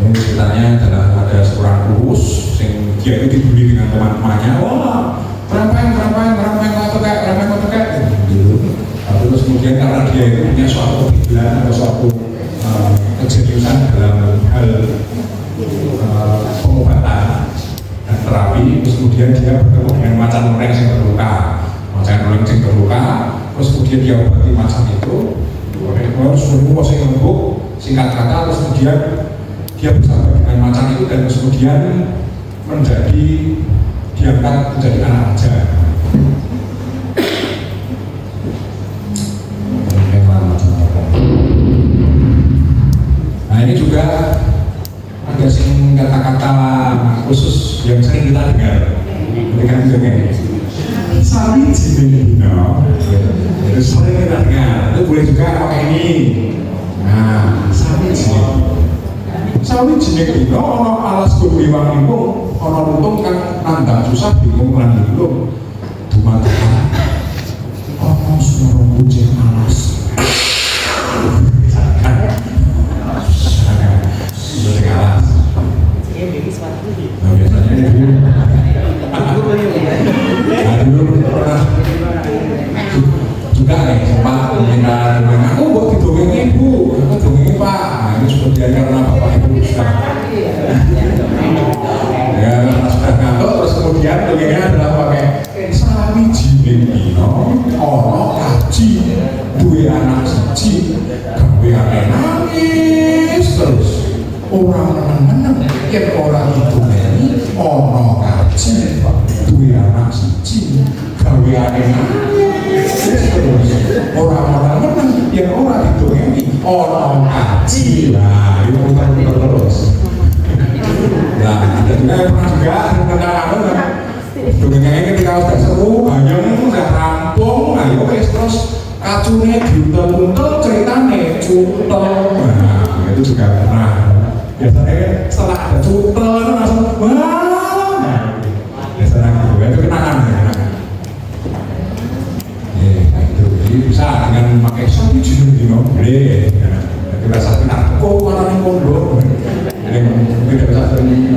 Ini ceritanya adalah ada seorang kurus sing dia itu dibully dengan teman-temannya, wah rempeng atau kayak gitu. Terus kemudian karena dia itu punya suatu kegilaan atau suatu kejeniusan dalam hal pengobatan dan terapi, terus kemudian dia bertemu dengan macan loreng yang terluka, terus kemudian dia obati macan itu, semua sing lembut, singkat kata, terus kemudian dia bersama dengan macan itu dan terus kemudian diangkat menjadi anak raja. Nah ini juga ada sing kata-kata khusus yang sering kita dengar dengan dongeng. Sawi jibino, itu sering kita dengar. Itu boleh juga pakai ini. Nah, sawi jibino, ono alas kuliwang itu, ono lutung kan nandang susah bingung lan bingung. Dumatakan, ono suara kucing alas. Nah, biasanya dulu pernah juga nih sempat minta aku buat didongengin bu, aku dongengin pak. Nah ini seperti karena bapak ibu sudah ya sudah ngantuk, terus kemudian dongengnya adalah pakai sawi jibino ono kaji duwe anak siji gawe nangis terus orang meneng yen ora didongeni ono kaji duwe anak siji gawe nangis terus orang meneng yen ora didongeni ono kaji. Lah itu putar-putar terus. Nah ada juga yang pernah juga tentang dongengnya ketika sudah seru banyak sudah rampung, nah itu terus kacune diuntel-untel ceritane cutel. Nah itu juga pernah. Biasanya setelah ada cutel itu langsung wah, biasanya gitu, itu kenangan. Itu jadi bisa dengan memakai sawi jibino boleh. Kita satu nak kok malah nih kondo, yang tidak bisa sering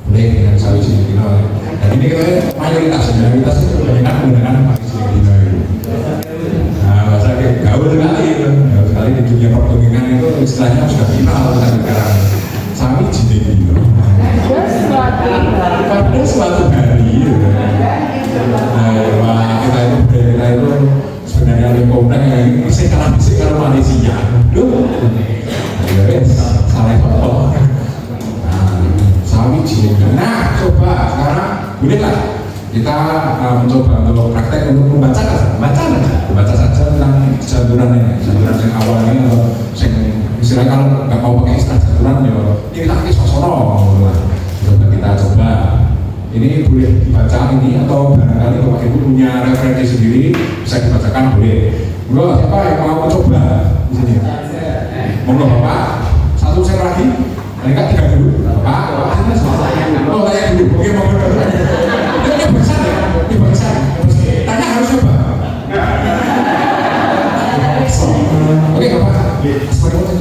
boleh dengan sawi jibino. Dan ini kita mayoritas itu kebanyakan menggunakan pakai sawi jibino. Nah, bahasa kayak gaul sekali itu, gaul sekali di dunia pertunjukan itu istilahnya sudah viral sekarang. Sawi jibino. Pada suatu hari, nah, kita itu sebenarnya lebih kompleks yang bisa kalau Malaysia. Duh, salah foto. Sawi jibino. Nah, coba sekarang bolehlah kita mencoba untuk praktek untuk membaca saja tentang janturan ini, janturan yang awalnya yang istilahnya kalau nggak mau pakai istilah janturan ya ini lagi sosono. Kita coba ini boleh dibaca ini atau barangkali Bapak Ibu punya referensi sendiri bisa dibacakan boleh. Bro, siapa yang mau coba di sini? Monggo Bapak, satu set lagi, mereka tiga dulu. Bapak, oh saya dulu, oke monggo. Ini besar ya, ini besar. Tanya harus coba. Oke Bapak, seperti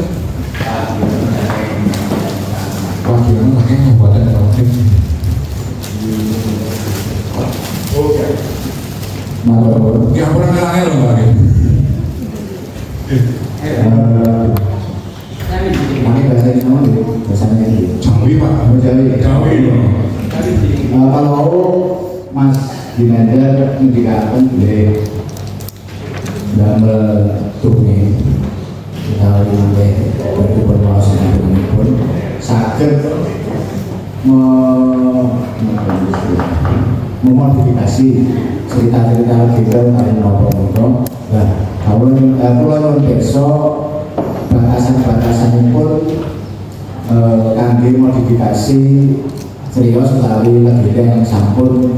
wah gimana makanya buatan konten. Oke. Ya kurang ngelangnya loh Pak. Ini bahasa Indonesia gitu, bahasanya gitu. Jawi Pak, Jawi. Kalau Mas Ginanjar indikakan boleh gambar tuknya kita mulai berkomunikasi dengan pun sakit memodifikasi cerita-cerita kita dari nopo-nopo. Nah, kalau besok batasan-batasan pun kangge modifikasi serius utawi legenda yang sampun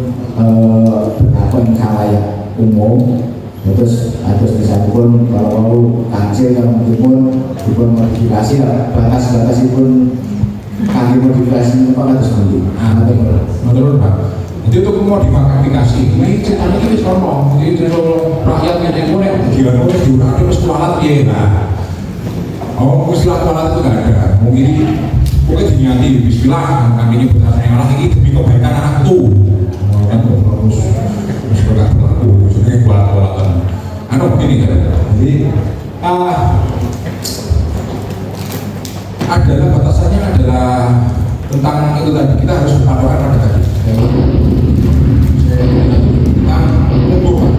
berkakon khalayak umum. Terus bisa pun kalau kancil yang pun modifikasi batas-batas pun kangge modifikasi apa harus nanti. Menurut Pak, jadi untuk modifikasi ini ceritanya ini sono, jadi rakyatnya yang mulai dia terus kualat ya. Oh, istilah kualat itu nggak ada. Mungkin dinyati Bismillah kami ini bukan saya ngalah ini demi kebaikan anakku. Kan terus berlaku sebenarnya buat begini kan. Jadi adalah batasannya adalah tentang itu tadi, kita harus berpatokan pada tadi tentang umur.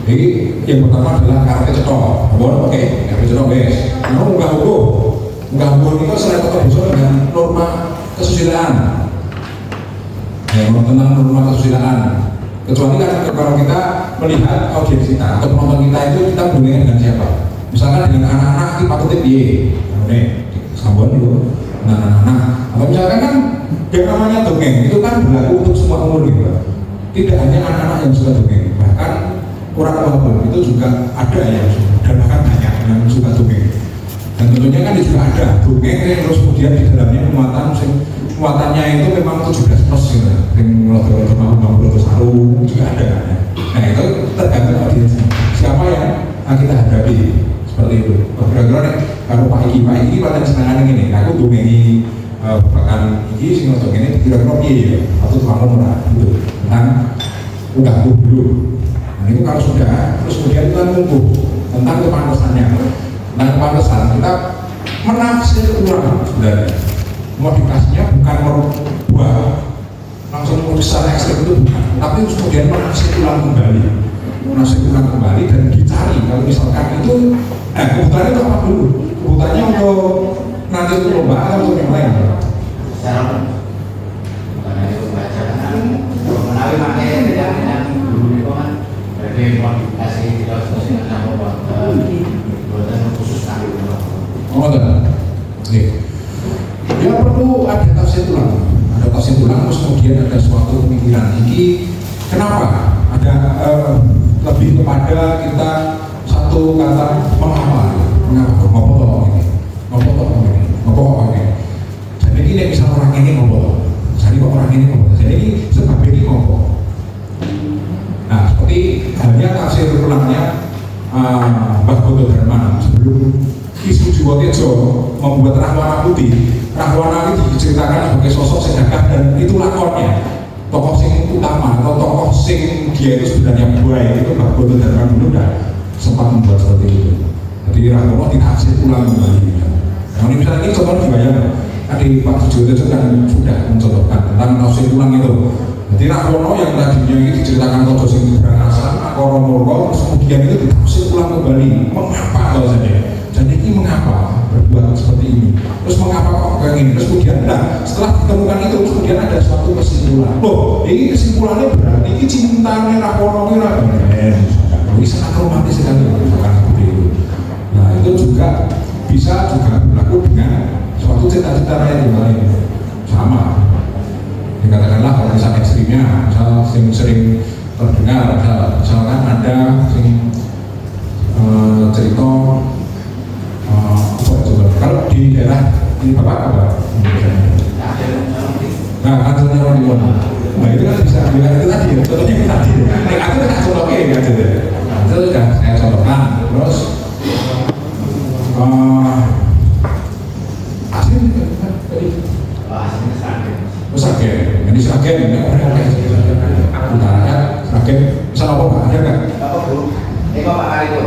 Jadi yang pertama adalah karate cetok, oke, karate cetok guys. Karena unggah hukum itu selain tetap bisa dengan norma kesusilaan. Tentang norma kesusilaan. Kecuali kan kalau kita melihat audiens kita atau penonton kita itu kita berhubungan dengan siapa? Misalkan dengan anak-anak di patutnya piye, oke, sambon dulu, anak-anak. Atau misalkan kan yang namanya dongeng itu kan berlaku untuk semua umur gitu. Tidak hanya anak-anak yang suka dongeng, bahkan orang tua pun itu juga ada yang dan bahkan banyak yang suka dongeng. Dan tentunya kan juga ada dongeng terus kemudian di dalamnya muatannya itu memang 17 plus gitu. Yang logo-logo mau sarung juga ada. Nah itu tergantung audiens siapa yang kita hadapi seperti itu. Kira-kira nih kalau Pak Iki paling senangan ini, aku dongengi bahkan ini sing untuk ini kira-kira piye ya atau tukang murah gitu tentang udah dulu. Nah itu kalau sudah terus kemudian kita nunggu tentang kepantasannya. Tentang kepantasan kita menafsir ulang sebenarnya. Modifikasinya bukan merubah langsung secara ekstrim itu bukan, tapi terus kemudian menafsir ulang kembali dan dicari kalau misalkan itu kebutuhannya itu apa dulu? Kebutuhannya untuk nanti itu lomba atau untuk yang lain? Menawi makanya tidak dengan guru itu kan berarti modifikasi tidak sesuai dengan buatan khusus kali itu. Oh benar. Ya perlu ada tafsir ulang, terus kemudian ada suatu pemikiran ini kenapa ada lebih kepada kita satu kata mengapa ini. Jadi ini bisa orang ini ngopo. Jadi kok orang ini ngopo. Jadi ini sebab ini ngopo. Nah seperti halnya tafsir ulangnya Mbah Boto Darman sebelum Isu Jiwo Tejo membuat Rahwana Putih. Rahwana itu diceritakan sebagai sosok sedekah dan itu lakonnya tokoh sing utama atau tokoh sing dia itu sebenarnya baik itu Mbah Boto Darman dulu sempat membuat seperti itu. Jadi Rahwana ditafsir ulang kembali. Nah ini misalnya ini contoh dibayang tadi Pak Jiwo Tejo kan sudah mencontohkan tentang tafsir ulang itu. Jadi Rahwana yang tadinya ini diceritakan tokoh sing berangkasan Koromorko kemudian itu ditafsir ulang kembali. Mengapa kalau saja? Jadi ini mengapa berbuat seperti ini? Terus mengapa kok kayak gini? Terus kemudian setelah ditemukan itu kemudian ada suatu kesimpulan. Loh, ini kesimpulannya berarti ini cintanya Rahwana ini sangat romantis sekali misalkan seperti itu. Nah itu juga bisa juga berlaku dengan suatu cita-cita yang lain sama. Dikatakanlah kalau misalnya ekstrimnya, misal sering terdengar, misalkan ada cerita kalau di daerah ini Bapak apa? Nah, kantornya orang di mana? Nah itu kan bisa bilang itu tadi, contohnya itu tadi. Aku tak contohnya ya gitu. Itu sudah saya contohkan. Terus aslinya tadi. Aslinya Sragen. Sragen, ini Sragen, ini orang utaranya Sragen. Misal apa Pak? Ada nggak? Bapak Bu, ini Bapak kali itu.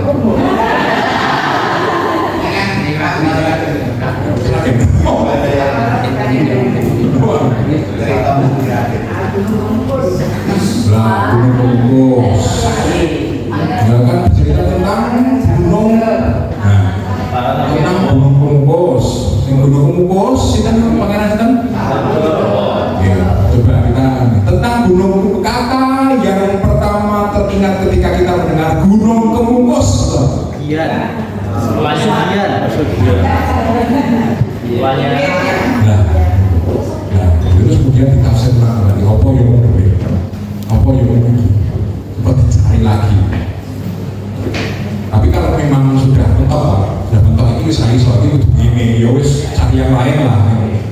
Lah Gunung Kumbus. Ya kan cerita tentang gunung. Nah, tentang Gunung Kumbus. Gunung Kumbus kita pangeran kita. Ya, coba kita tentang Gunung Kumbus. Kata yang pertama teringat ketika kita mendengar Gunung Kumbus.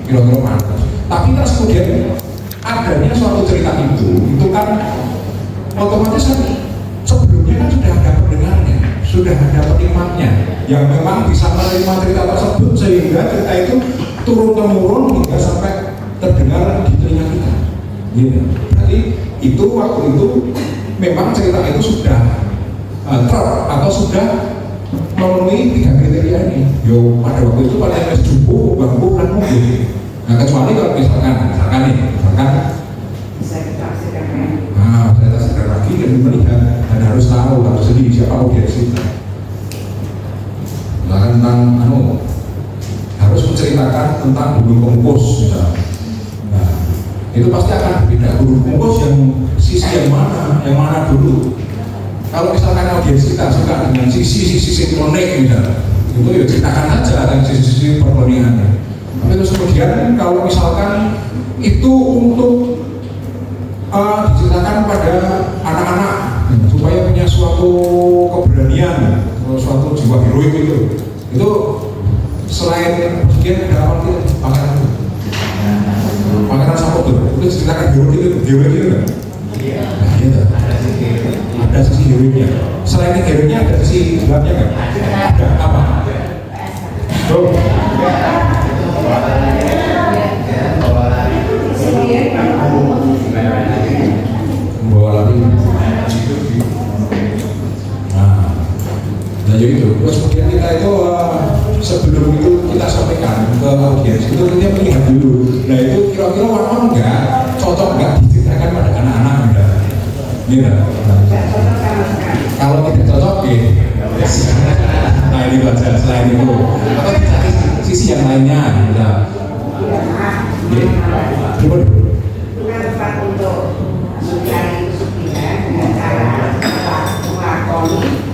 kira-kira pantas. Tapi terus kemudian adanya suatu cerita itu kan otomatis kan sebelumnya kan sudah ada pendengarnya, sudah ada penikmatnya yang memang bisa menerima cerita tersebut sehingga cerita itu turun temurun hingga sampai terdengar di telinga kita. Gitu. Berarti itu waktu itu memang cerita itu sudah atau sudah memenuhi 3 kriteria ini. Yo pada waktu itu pada MS Jupu, bangku dan mobil. Nah kecuali kalau misalkan saya saksikan lagi dan melihat dan harus tahu harus sedih siapa audiens kita. Tentang harus menceritakan tentang Gunung Kempus misalnya. Nah, itu pasti akan berbeda. Gunung Kempus yang sisi yang mana dulu. Kalau misalkan audiens kita suka dengan sisi kronik misalnya, itu ya ceritakan aja tentang sisi perkoloniannya. Tapi terus kemudian kalau misalkan itu untuk diceritakan pada anak-anak supaya punya suatu keberanian, suatu jiwa heroik itu selain kemudian ada apa itu Pangeran Samudra itu ceritakan heroik itu kan? Iya. Ada sisi heroiknya. Selain heroiknya ada sisi gelapnya kan? Ada apa? Bawa lari. Nah jadi itu. Terus kemudian kita itu sebelum itu kita sampaikan ke audiens itu kita melihat dulu. Nah itu kira-kira warna enggak, cocok enggak diceritakan pada anak-anak enggak? Gitu. Kalau tidak cocok, nah ini aja selain itu. Atau dicari sisi yang lainnya, gitu. Coba dulu. Bukan tempat untuk mencari kesulitan dengan cara melakoni.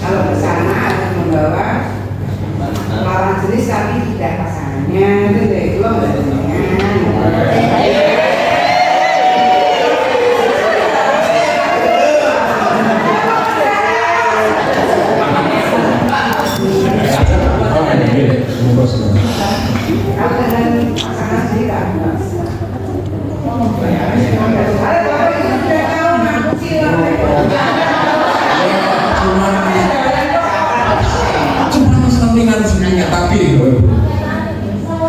Kalau bersama akan membawa lawan jenis tapi tidak pasangannya, itu dari dua kalau dengan pasangan sendiri tak bisa. Cuma sentingan tapi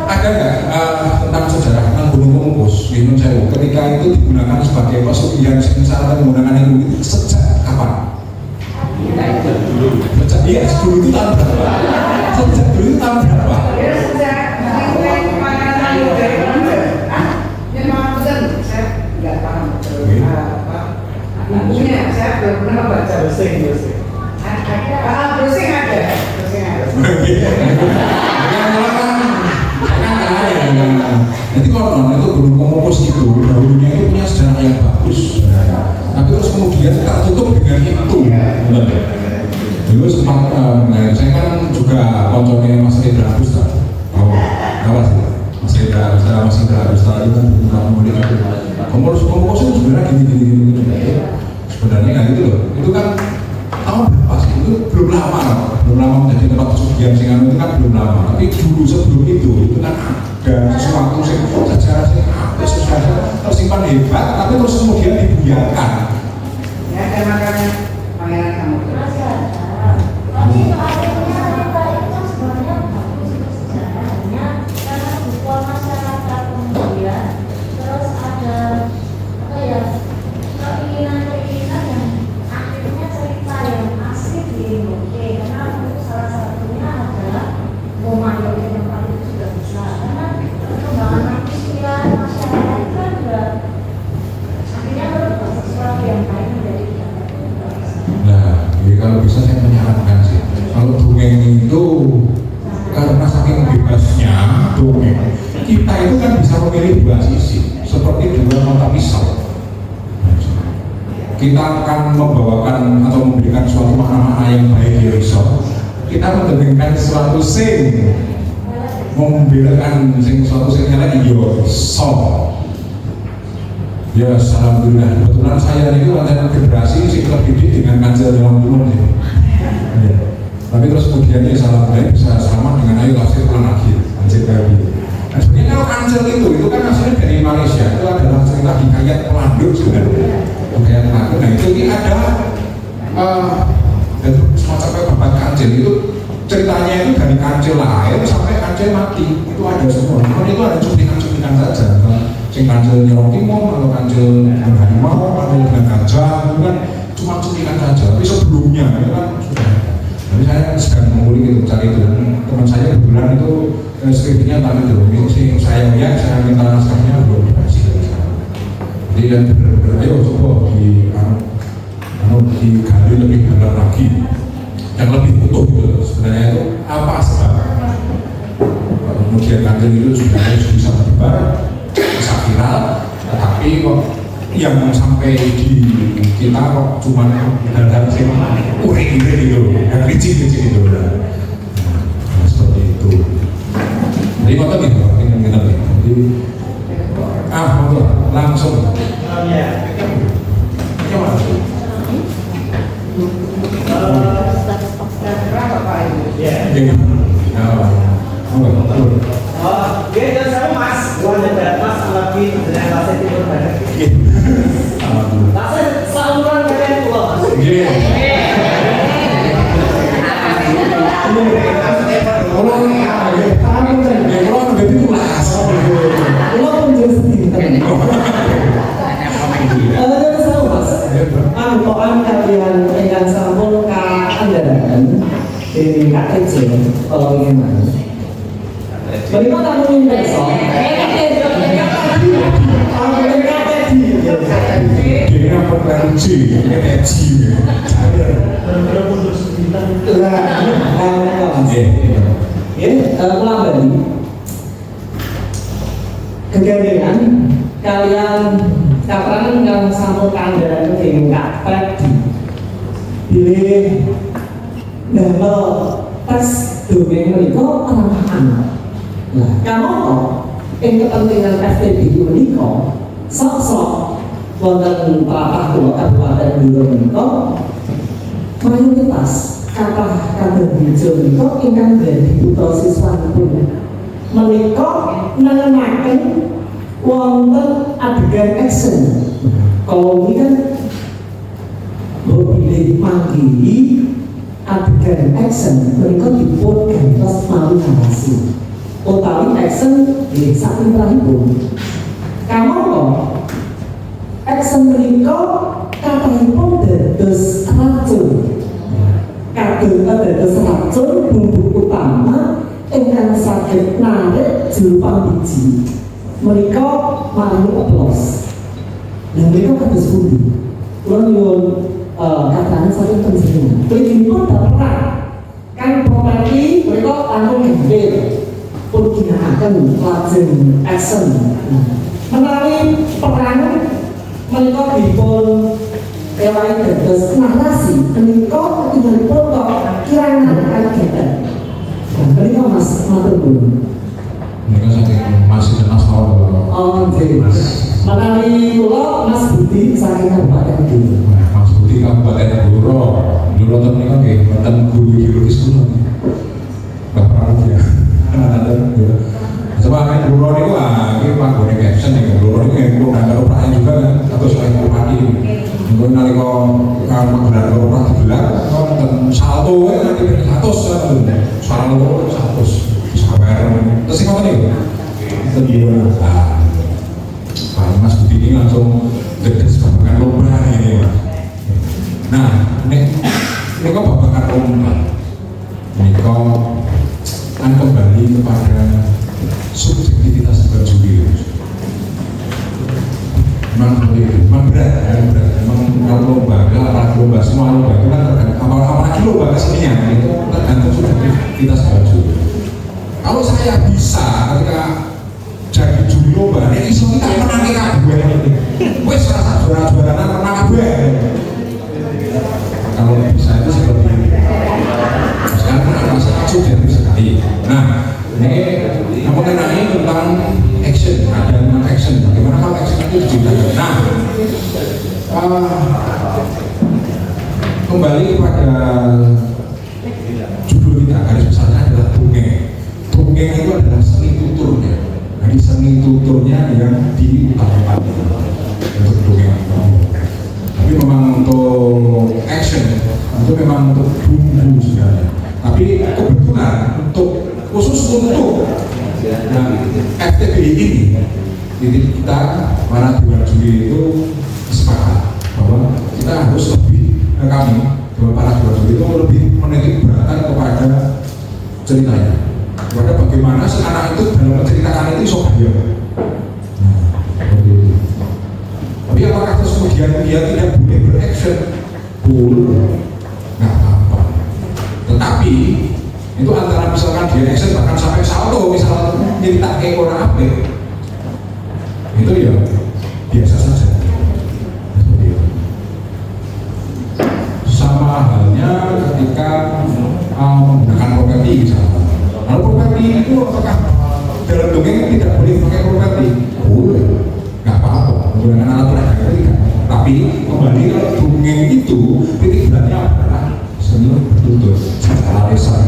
ada nggak tentang sejarah tentang Gunung Kempus di Indonesia ketika itu digunakan sebagai pesugihan cara menggunakan itu sejak kapan? Sejak dulu itu tahun berapa? Sejak dulu itu tahun berapa? Bukunya saya belum pernah baca. Browsing ada. Jadi kalau itu Gunung Kempus itu dahulunya itu punya sejarah yang bagus. Tapi terus kemudian tertutup dengan itu. Dulu sempat, saya kan juga konconya Mas Indra Agusta. Apa sih? Mas Indra Agusta itu kan kemudian Kempus itu sebenarnya gini. Sebenarnya kan itu loh. Itu kan tahun berapa sih? Itu belum lama menjadi tempat pesugihan Singan itu kan belum lama. Tapi dulu sebelum itu kan ada sesuatu sejarah sesuatu tersimpan hebat, tapi terus kemudian dibuyarkan. Ya, ada makanya Pangeran Samudra. Tapi akhirnya cerita itu sebenarnya bagus untuk sejarahnya karena bukuan masyarakat kemudian terus ada apa ya keinginan yang akhirnya cerita yang asik di Indonesia karena itu salah satunya adalah Romawi di tempat itu sudah bisa karena perkembangan manusia masyarakat itu kan juga akhirnya berubah sesuatu yang lain menjadi Nah, jadi kalau bisa saya menyarankan sih, kalau dongeng itu karena saking bebasnya dongeng, kita itu kan bisa memilih dua sisi, seperti dua mata pisau. Kita akan membawakan atau memberikan suatu makna-makna yang baik ya iso. Kita mendengengkan suatu sing, membelakan suatu sing lain ya iso. Ya, alhamdulillah. Kebetulan saya ini mantan generasi sih terdidik dengan kajian dalam umum ya. Tapi terus kemudian ya alhamdulillah bisa sama dengan ayu tafsir Quran akhir, anjir kabi. Nah, sebenarnya kalau kancil itu kan asalnya dari Malaysia, itu adalah cerita hikayat pelanduk sebenarnya. Hikayat pelanduk. Nah itu ini ada semacam kayak babat kancil itu ceritanya itu dari kancil lahir sampai kancil mati itu ada semua. Namun itu ada cuplikan-cuplikan saja. Sing kancil nyerong timun atau kancil dengan harimau atau dengan gajah itu kan cuma cuplikan saja. Tapi sebelumnya itu kan sudah ada. Jadi saya sedang mengulik itu cari itu dan teman saya kebetulan itu skripnya tadi itu. Ini saya lihat saya minta naskahnya belum dikasih dari saya. Jadi dan benar-benar ayo coba digali lebih dalam lagi yang lebih utuh gitu sebenarnya itu apa sebab kemudian kancil itu sebenarnya bisa tersebar bisa viral tetapi kok yang sampai di kita kok cuma hal-hal yang urik-urik gitu yang licin-licin gitu nah, seperti itu jadi kok tadi jadi langsung Berapa Pak Ibu? Dia dan saya Mas, bukan dan Mas lagi dengan bahasa timur barat. Bahasa saluran kalian pulau Mas. Kalian ingin sampun ke kendaraan di KTC kalau ingin mas. Mereka tamu ingin besok. Jadi apa kunci? Kegandengan kalian kapan yang sampun kandaran ing kapet pilih damel tes dongeng menika anak-anak. Nah, kamu ing kepentingan FTB menika sok-sok wonten tlatah kula Kabupaten Blora menika mayoritas kathah kader hijau menika ingkang dadi putra siswanipun menika nengenaken wonten adegan action. Kalau ini kan pilih manggihi adegan action mereka dipun gantos mawi narasi utawi action di saking prahipun kamu kok action mereka katanya dados racun dados racun bumbu utama ingkang saged narik juru biji mereka malu oplos dan mereka kados pundi kula nyuwun katanya satu penjenengan pun dapat kan properti mereka tanggung gede pun ginakaken lajeng action menawi perang mereka dipun ewahi dados narasi mereka ketinggalipun kok kirangan kaget mereka mas matur nuwun. Mereka saking masih kenal soal menawi kula Mas Budi saking Kabupaten Blora. Mas Budi Kabupaten Blora tentu ini kan wonten guru biologis kula Mbak Prabu ya coba kan Blora niku iki panggone caption iki Blora niku yang kula nggak oprake juga kan atau soal pati niku nalika panggilan ora digelar wonten salto nanti 100 salto 100 terus yang apa nih? Pak Mas Budi ini langsung dedes babakan lomba ini Mas. Nah, ini kok babakan lomba ini kok kan kembali kepada subjektivitas berjuri memang berat memang kalau lomba semua lomba itu kan apalagi lomba kesenian itu tergantung subjektivitas berjuri. Kalau saya bisa ketika jadi juri lomba ini iso kita menangi kabeh wis rasa juara-juaraan menang kabeh kalau bisa itu seperti ini sekarang kan rasa subjektif sekali. Nah ini mengenai tentang action ada tentang action bagaimana kalau action itu diceritakan. Nah kembali kepada judul kita garis besarnya adalah dongeng. Dongeng itu adalah seni tuturnya. tuturnya yang diutamakan untuk dongeng. Tapi memang untuk action itu memang untuk bumbu sebenarnya. Tapi kebetulan khusus untuk FTB ini kita para dewan juri itu sepakat bahwa kita harus lebih kami para dewan juri itu lebih menitik beratkan kepada ceritanya, kepada bagaimana si anak itu dalam menceritakan itu sobaya. Tapi apakah terus kemudian dia tidak boleh beraction? Boleh, nggak apa-apa. Tetapi itu antara misalkan dia action bahkan sampai salto, misalnya cerita kayak orang apa, itu ya biasa saja. Sama halnya ketika menggunakan properti misalnya. Lalu properti itu apakah dalam dongeng tidak boleh pakai properti? Boleh, nggak apa-apa. Menggunakan alat peraga tidak. Tapi kembali kalau dongeng itu titik beratnya adalah seni bertutur, secara lesan.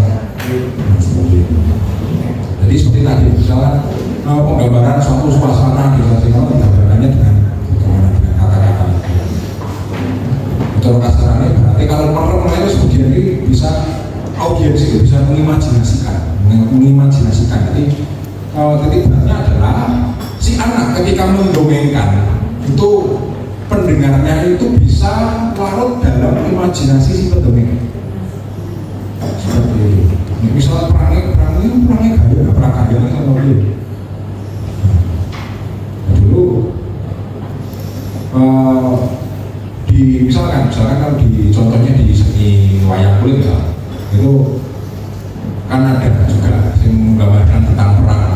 Jadi seperti tadi misalnya penggambaran suatu suasana di sosial gambarannya dengan kata-kata. Cara kasarnya berarti kalau merem itu sebagian ini bisa audiens itu bisa mengimajinasikan. Jadi titik beratnya adalah si anak ketika mendongengkan itu pendengarnya itu bisa larut dalam imajinasi si pendongeng. Seperti misalnya perangnya gaya sama dia. Dulu misalkan kalau contohnya di seni wayang kulit ya, itu kan ada juga yang menggambarkan tentang perang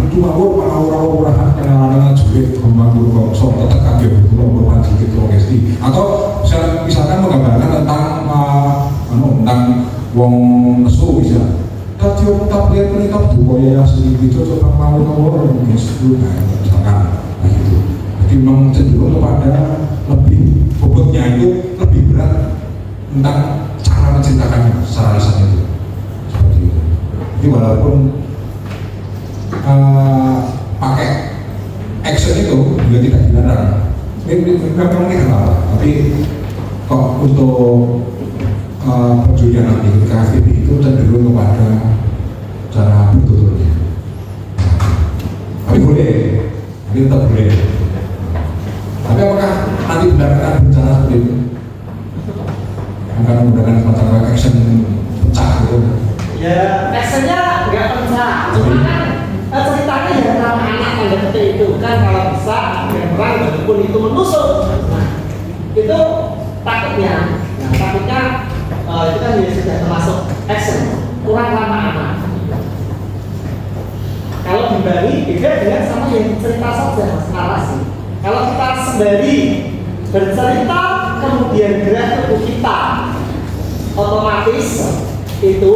itu orang kenal jurit membangun bangsa tetap dia berkorban sedikit logesti, atau misalkan menggambarkan tentang wong nesu bisa tadi orang tak lihat menitap budaya asli itu coba mau orang mungkin sebelum misalkan itu. Jadi memang cenderung kepada lebih bobotnya itu lebih berat tentang cara menceritakannya secara lisan itu seperti itu. Jadi walaupun pakai action itu juga tidak dilarang, ini memang tidak apa, tapi kok untuk perjudian nanti KFB itu cenderung kepada cara bertuturnya. Tapi tetap boleh. Tapi apakah nanti benar akan berencana seperti itu? Akan menggunakan semacam action pecah gitu? Ya, actionnya nggak pecah, cuma kan ceritanya ya nama anak yang seperti itu kan kalau bisa perang walaupun itu menusuk. Nah, itu takutnya itu kan ya sudah termasuk action, kurang lama anak. Kalau dibanding beda dengan sama yang cerita saja mas, narasi. Kalau kita sembari bercerita kemudian gerak tubuh kita otomatis itu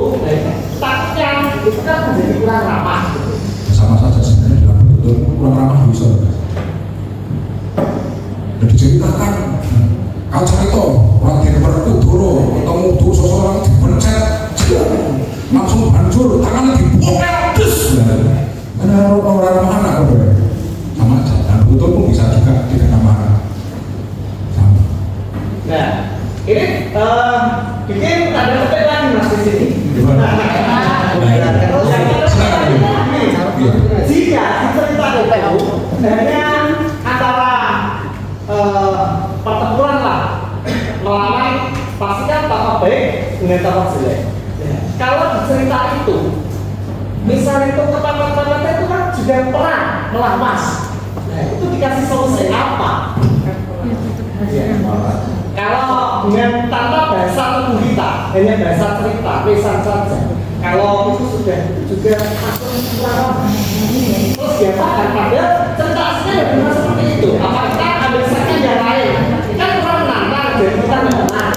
takutnya itu kan menjadi kurang ramah. Sama saja sebenarnya dalam bertutur kurang ramah bisa. Dan diceritakan kalau cerita orang yang berkudoro ketemu tuh seseorang dipencet langsung hancur tangannya dipopel karena orang mana sama aja. Dan betul pun bisa juga tidak marah sama. Nah ini bikin tanda petik lagi mas di sini. Jika cerita itu hanya antara pertempuran lah melawan pastikan tambah baik dengan tambah jelek. Kalau di cerita itu misalnya itu ketakutan itu kan juga perang melawan, nah itu dikasih solusi apa? Kalau dengan tanpa bahasa tubuh kita hanya bahasa cerita pesan saja, kalau itu sudah juga masuk kurang. Terus biasakan pada cerita aslinya ya benar seperti itu. Apa kita ambil saja yang lain? Kan kurang nantang jadi kita nggak menang.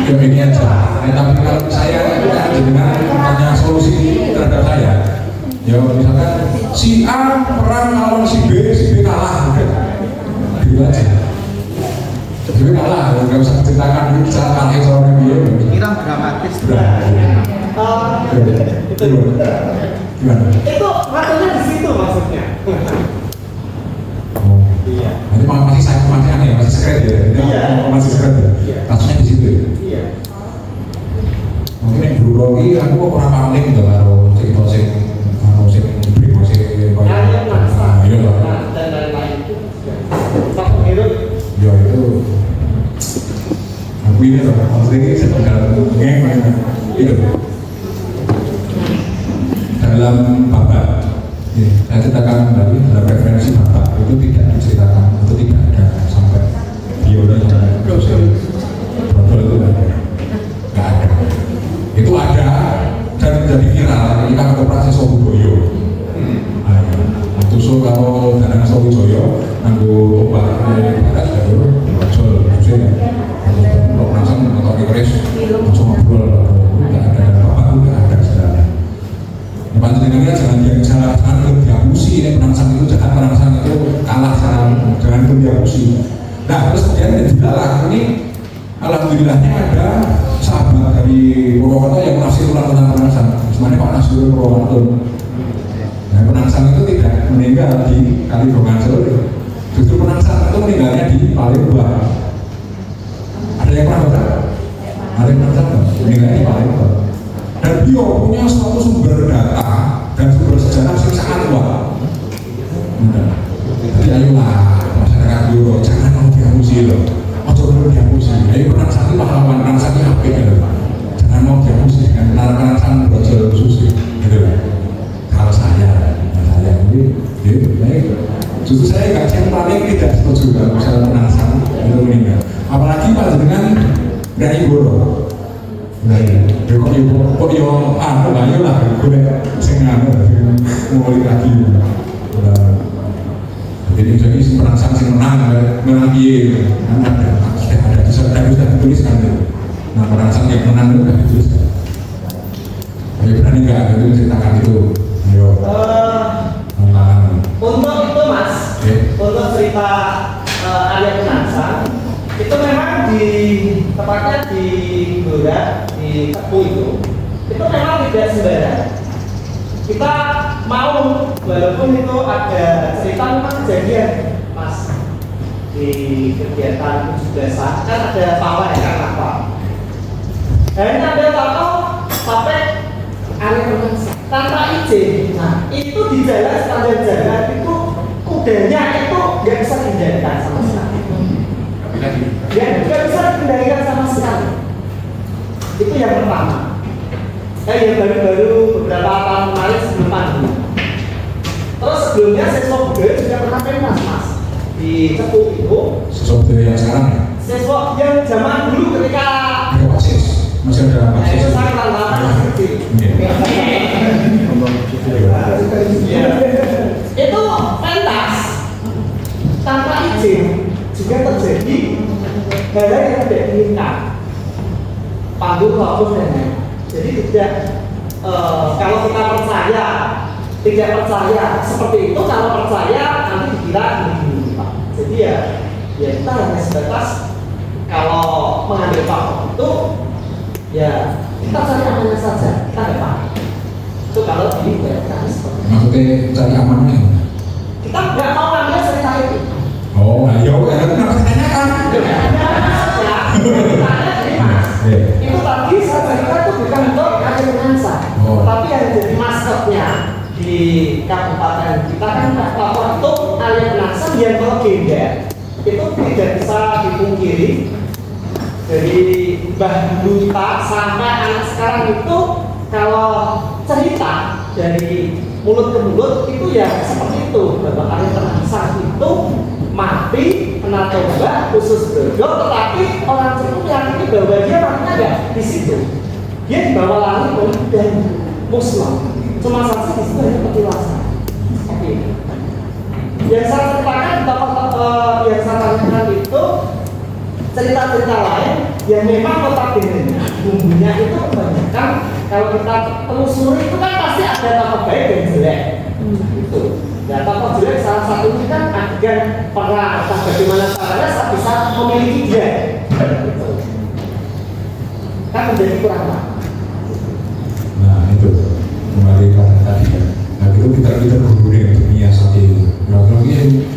Ya ini aja. Tapi kalau saya dengan hanya solusi terhadap saya, ya misalkan si A perang lawan si B kalah, gitu aja. Jadi kalah, nggak usah ceritakan itu cara kalah seorang dia. Kira dramatis. Itu Gimana? Itu ratunya di situ maksudnya. Oh. Iya. Nanti masih aneh, masih sekret ya? Iya. Masih sekret ya? Iya. Kasusnya di situ ya? Iya. Mungkin yang dulu lagi aku kok kurang paling nggak karo cerita sing brimo sing Kalian masa. iya lah. Nah, dan lain-lain itu. Faktor hero. Ya itu aku ini loh, maksudnya sedang ngeng itu dalam babat ya, saya ceritakan tadi dalam referensi babat itu tidak diceritakan, itu tidak ada sampai biola sampai dosen brodol itu nggak ada. Itu ada dan menjadi viral ketika operasi Sobudoyo. Tusuk kalau dalam Sobudoyo nanggu obat barat itu brodol maksudnya kalau langsung atau keris langsung ngobrol nggak ada bapak itu nggak ada sebenarnya. Panjenengan jangan diapusi ini penangsang itu, jangan penangsang itu kalah, jangan diapusi. Nah terus kemudian dilalah ini alhamdulillahnya ada sahabat dari Purwokerto yang menafsir ulang tentang penangsang. Sebenarnya Pak Nasrul Purwokerto. Nah penangsang itu tidak meninggal di Kali Brongansel, justru penangsang itu meninggalnya di Palembang. Ada yang pernah baca? Ada yang pernah baca? Meninggalnya di Palembang. Dan beliau punya suatu sumber data dan sumber sejarah yang sangat kuat. Jadi ayolah masyarakat Euro jangan mau diapusi loh, mau diapusi. Ayo penangsang pahlawan, penangsang apa gitu. Jangan mau diapusi dengan penangsang brojol khusus gitu. Kalau saya ini, justru saya nggak yang paling tidak setuju kalau misalnya penangsang itu meninggal. Apalagi pas dengan dari Goro. Nah, kok yo anu lah yo lah gue sing anu mulai lagi. Jadi si perangsang sing menang piye ada sudah dituliskan itu. Nah perangsang yang menang itu sudah dituliskan. Ayo berani nggak itu ceritakan itu? Ayo. Untuk itu mas, untuk cerita Arya Penangsang itu memang tepatnya di Blora, di Tepu itu memang tidak sembarang. Kita mau, walaupun itu ada cerita memang kejadian mas di kegiatan 17-an kan ada pawai kan apa? Dan ini ada tokoh sampai Arya Penangsang tanpa izin. Nah itu di jalan sepanjang jalan itu kudanya itu nggak bisa dikendalikan sama sekali. Ya, nggak bisa dikendalikan sama sekali. Itu yang pertama. Yang baru-baru beberapa tahun kemarin sebelum pandemi. Terus sebelumnya siswa budaya juga pernah pentas mas di Tepu itu. Siswa budaya yang sekarang ya? Siswa yang zaman dulu ketika ada Paksis, masih ada Paksis. Itu saya lama masih kecil. Itu pentas tanpa izin juga terjadi hal yang tidak diinginkan, panggung fokus dan lain. Jadi tidak kalau kita percaya tidak percaya seperti itu, kalau percaya nanti dikira ini Pak. Jadi ya kita hanya sebatas kalau mengambil faktor itu ya kita cari amannya saja, kita nggak pakai. Itu kalau di kita seperti itu. Maksudnya cari amannya? Kita nggak mau ngambil cerita itu. Oh, nah ya kenapa ditanyakan? Itu tadi saya cerita itu bukan untuk Arya Penangsang, tapi yang jadi maskotnya di kabupaten kita kan bahwa itu Arya Penangsang yang legenda itu tidak bisa dipungkiri. Dari Mbah Duta sampai anak sekarang itu kalau cerita dari mulut ke mulut itu ya seperti itu, bahwa Arya Penangsang itu mati kena tombak khusus brodol, tetapi orang Cepu yakini bahwa dia matinya nggak di situ, dia dibawa lari dan musnah. Cuma saja di situ hanya petilasan. Oke. Yang saya ceritakan yang saya tanyakan itu cerita-cerita lain yang memang notabene bumbunya itu kebanyakan kalau kita telusuri itu kan pasti ada tokoh baik dan jelek. Itu. Ya, tokoh jelek salah satunya kan adegan perang, bagaimana caranya saya bisa memiliki dia. Gitu. Kan menjadi kurang. Nah itu kembali ke tadi ya. kita guru deh untuk menyiasati itu. Ya kalau ini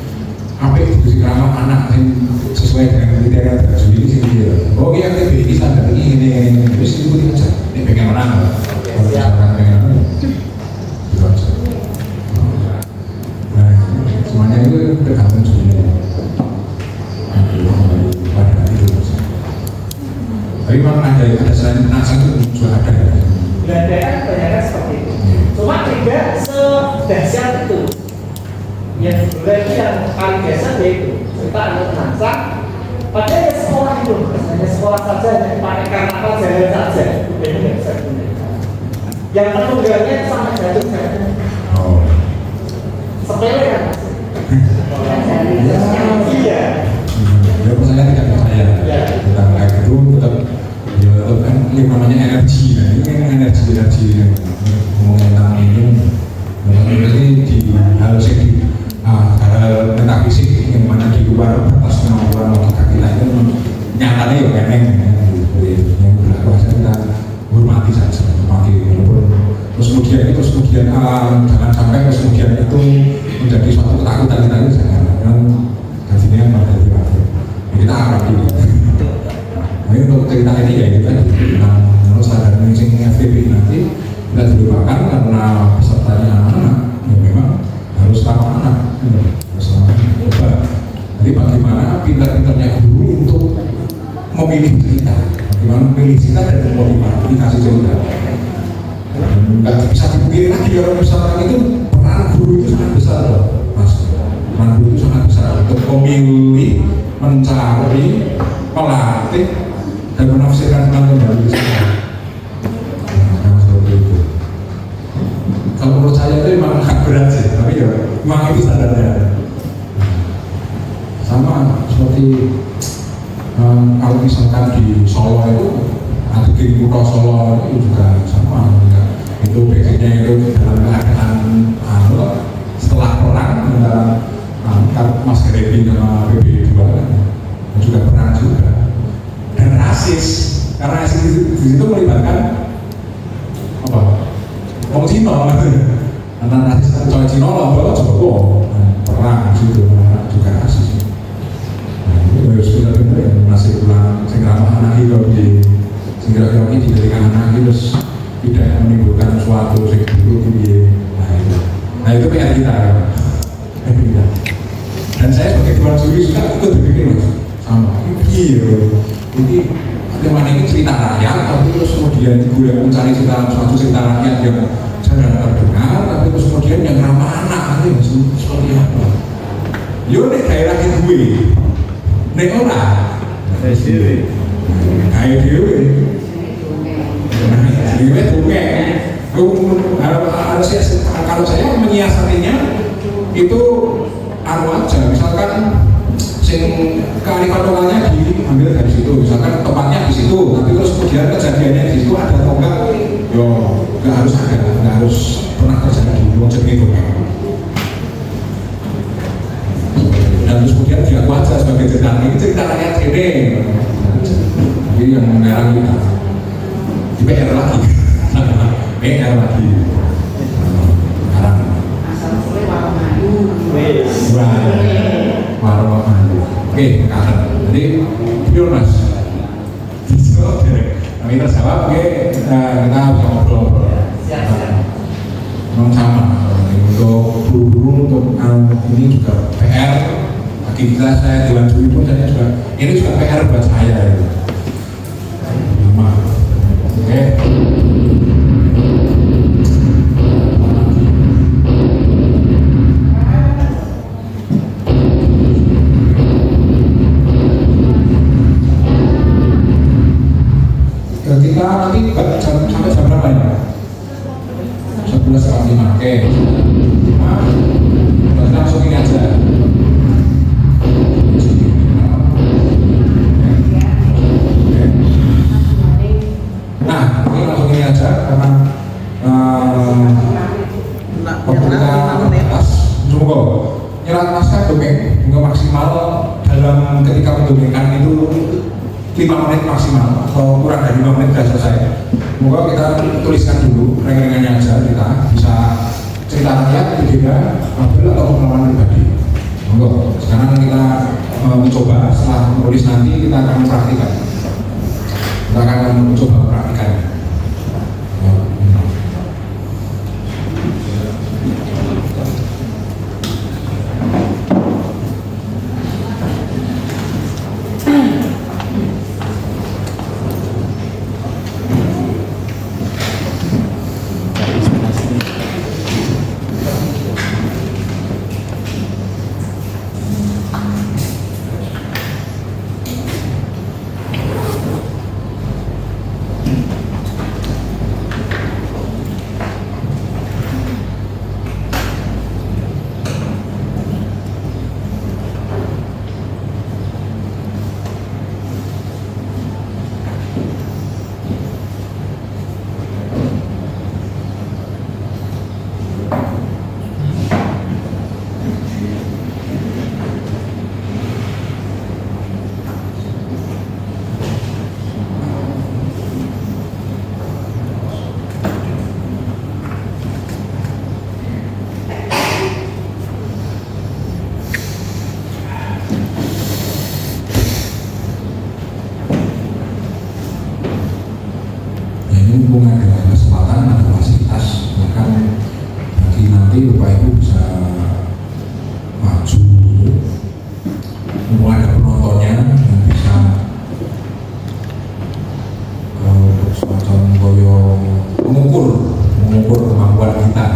apa itu sih ramah anak yang sesuai dengan kriteria baju ini sih dia. Oh iya TBI standar ini terus ikuti aja. Ini pengen menang. Kalau misalkan pengen menang, gitu aja. Nah semuanya itu tergantung sebenarnya. Pada itu. Tapi memang ada selain nasa itu juga ada ya. Kebanyakan seperti itu. Cuma tidak sedahsyat itu. Yang sebenarnya yang paling biasa yaitu cerita anak nasa. Padahal ya sekolah itu, hanya sekolah saja yang dipakai karnaval jalan saja. Itu nggak bisa gunakan. Yang penunggalnya sampai jatuh jatuh. Oh. Sepele kan? Iya. Ya saya tidak percaya tentang kayak itu tetap ya tetap kan ini namanya energi kan ini kan energi yang ngomongin tentang ini di hal segi hal tentang fisik yang mana di luar batas kemampuan logika kita itu nyatanya ya memang yang berlaku saja kita hormati saja hormati terus kemudian jangan sampai terus kemudian itu menjadi suatu ketakutan kita itu jangan gajinya yang pada kita akan ini. Nah untuk cerita ini ya kita menurut sadar mengisi FTP nanti kita dilupakan karena pesertanya anak-anak ya memang harus ramah anak harus ramah anak. Jadi bagaimana pintar-pintarnya guru untuk memilih cerita, bagaimana memilih cerita dan memotivasi cerita. Nggak bisa dipungkiri lagi orang misalkan itu peran guru itu sangat besar loh, mas. Peran guru itu sangat besar untuk memilih, mencari, melatih, dan menafsirkan kembali cerita. Nah, seperti itu. Kalau menurut saya itu memang agak berat sih, tapi ya memang itu standarnya. Sama seperti kalau misalkan di Solo itu atau di Kutha Solo itu juga sama ya. Itu basicnya itu dalam keadaan setelah perang antara Mas Gerebi sama PB2 dan juga perang juga dan rasis karena rasis di situ melibatkan apa? Wong Cina antara rasis Cina Cina lah Jawa perang di situ juga rasis. Harus benar-benar ya masih pulang segera anak itu di segera kami dijadikan anak itu terus tidak menimbulkan suatu yang buruk di nah itu PR kita dan saya sebagai tuan juri juga ikut berpikir mas sama ini bagaimana ini cerita rakyat tapi terus kemudian ibu yang mencari suatu cerita rakyat yang jarang terdengar tapi terus kemudian yang ramah anak ini seperti apa yo nek daerah gue nek ora kayak dewe harusnya kalau saya menyiasatinya itu aja misalkan sing kearifan lokalnya diambil dari situ misalkan tempatnya di situ tapi terus kemudian kejadiannya di situ ada atau enggak yo nggak harus ada nggak harus pernah terjadi mau jadi itu dan terus kemudian dia wajar sebagai cerita ini cerita rakyat ini tapi yang mengarang kita di PR lagi PR lagi sekarang asal-usulnya warna madu warna madu oke kangen jadi pure mas kami terjawab oke kita bisa ngobrol-ngobrol memang sama untuk guru untuk ini juga PR bagi kita saya Dewan Juri pun saya juga ini juga PR buat saya oke kita nanti sampai jam berapa ya? 11.45 oke kita langsung ini aja nah ini langsung ini aja karena pemerintah atas semoga nyerat naskah dongeng hingga maksimal dalam ketika mendongengkan itu 5 menit maksimal atau kurang dari 5 menit sudah selesai. Semoga kita tuliskan dulu ringan-ringannya aja kita bisa cerita rakyat, berbeda, novel atau pengalaman pribadi. Monggo, sekarang kita mencoba setelah menulis nanti kita akan praktikkan. Kita akan mencoba praktikkan. Mumpung ada kesempatan, ada fasilitas, bahkan bagi nanti Bapak Ibu bisa maju, mumpung ada penontonnya dan bisa semacam goyo mengukur kemampuan kita,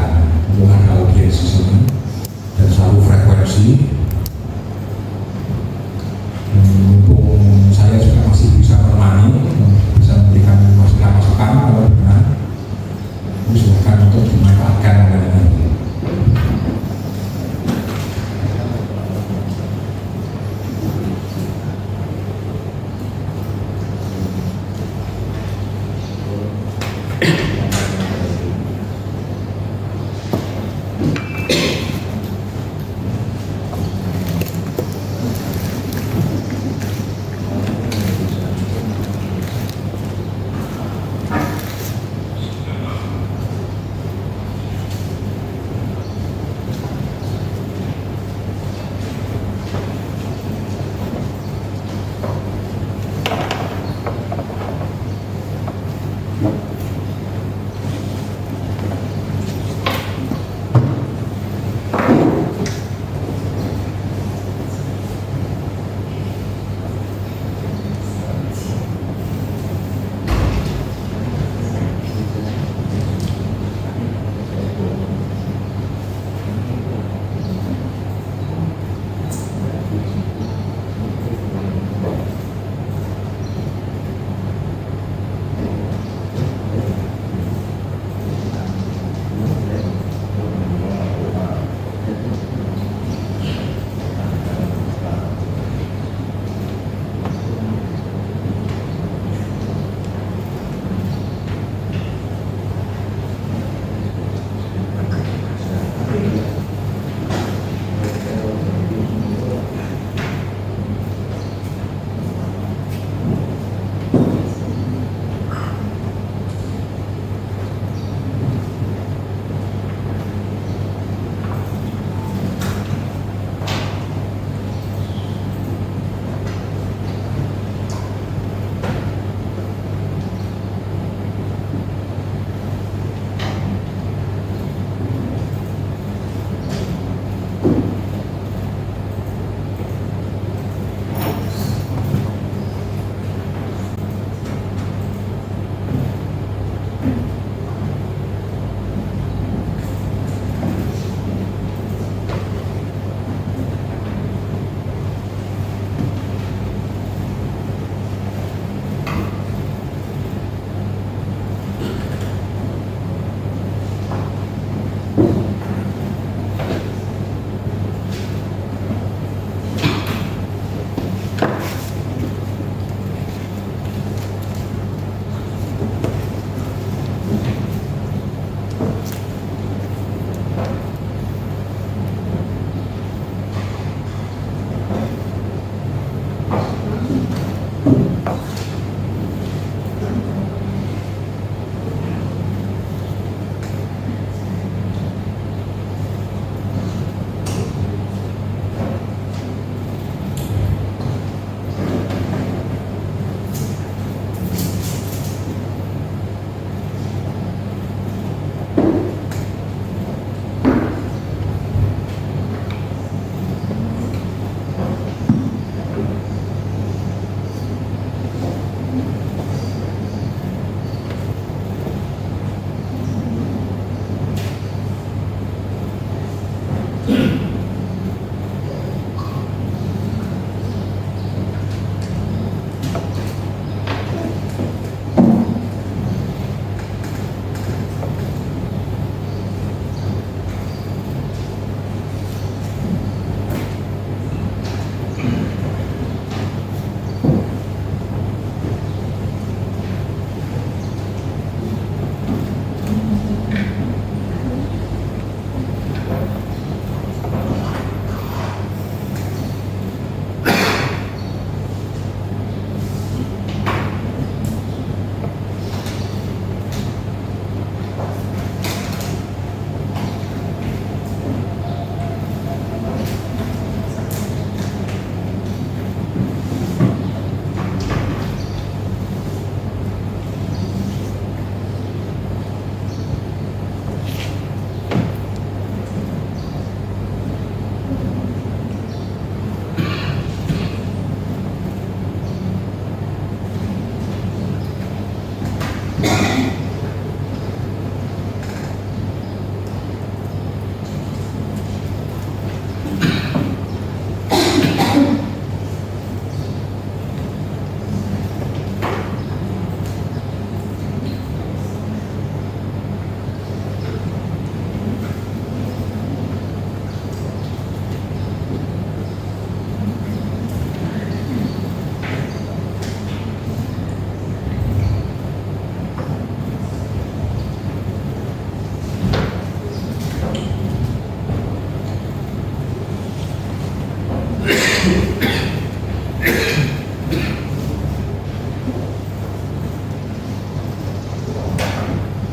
mumpung ada audiens di sini dan selalu frekuensi. Mumpung saya juga masih bisa menemani, bisa memberikan masukan kalau benar, silakan untuk dimanfaatkan oleh nanti.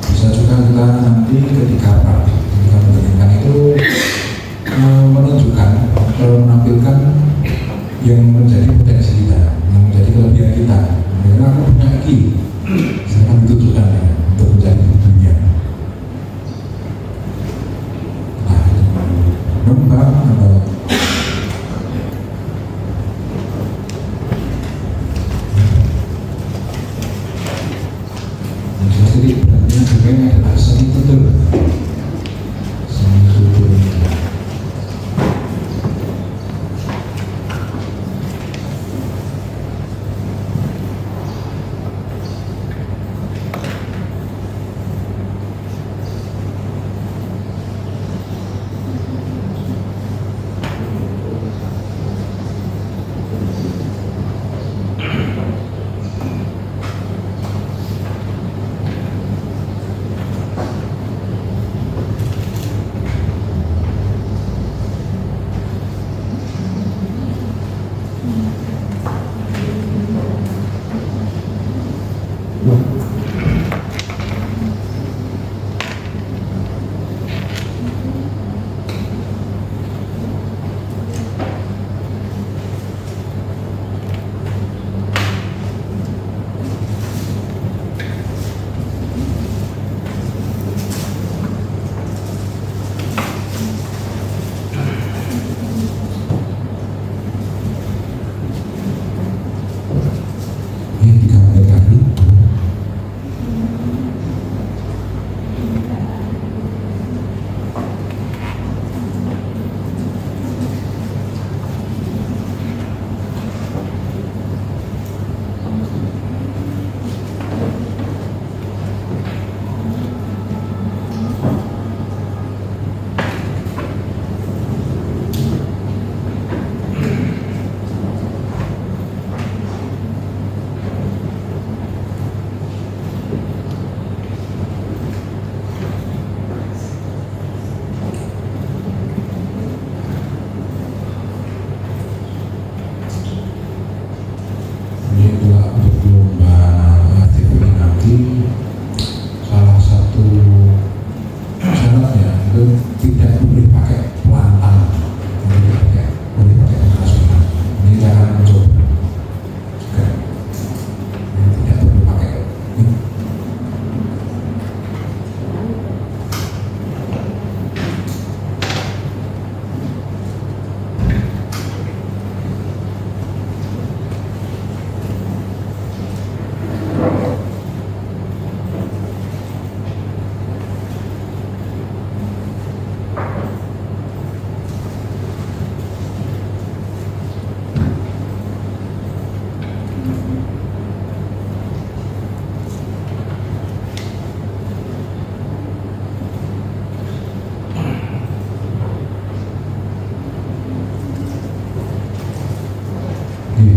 Bisa juga kita nanti ketika praktik, ketika menjalankan itu menunjukkan atau menampilkan yang menjadi potensi kita, yang menjadi kelebihan kita. Karena aku punya iki, saya akan ditunjukkan ya, untuk menjadi dunia. Nah, Mbak, jadi berarti juga adalah seni tutur. Seni tutur.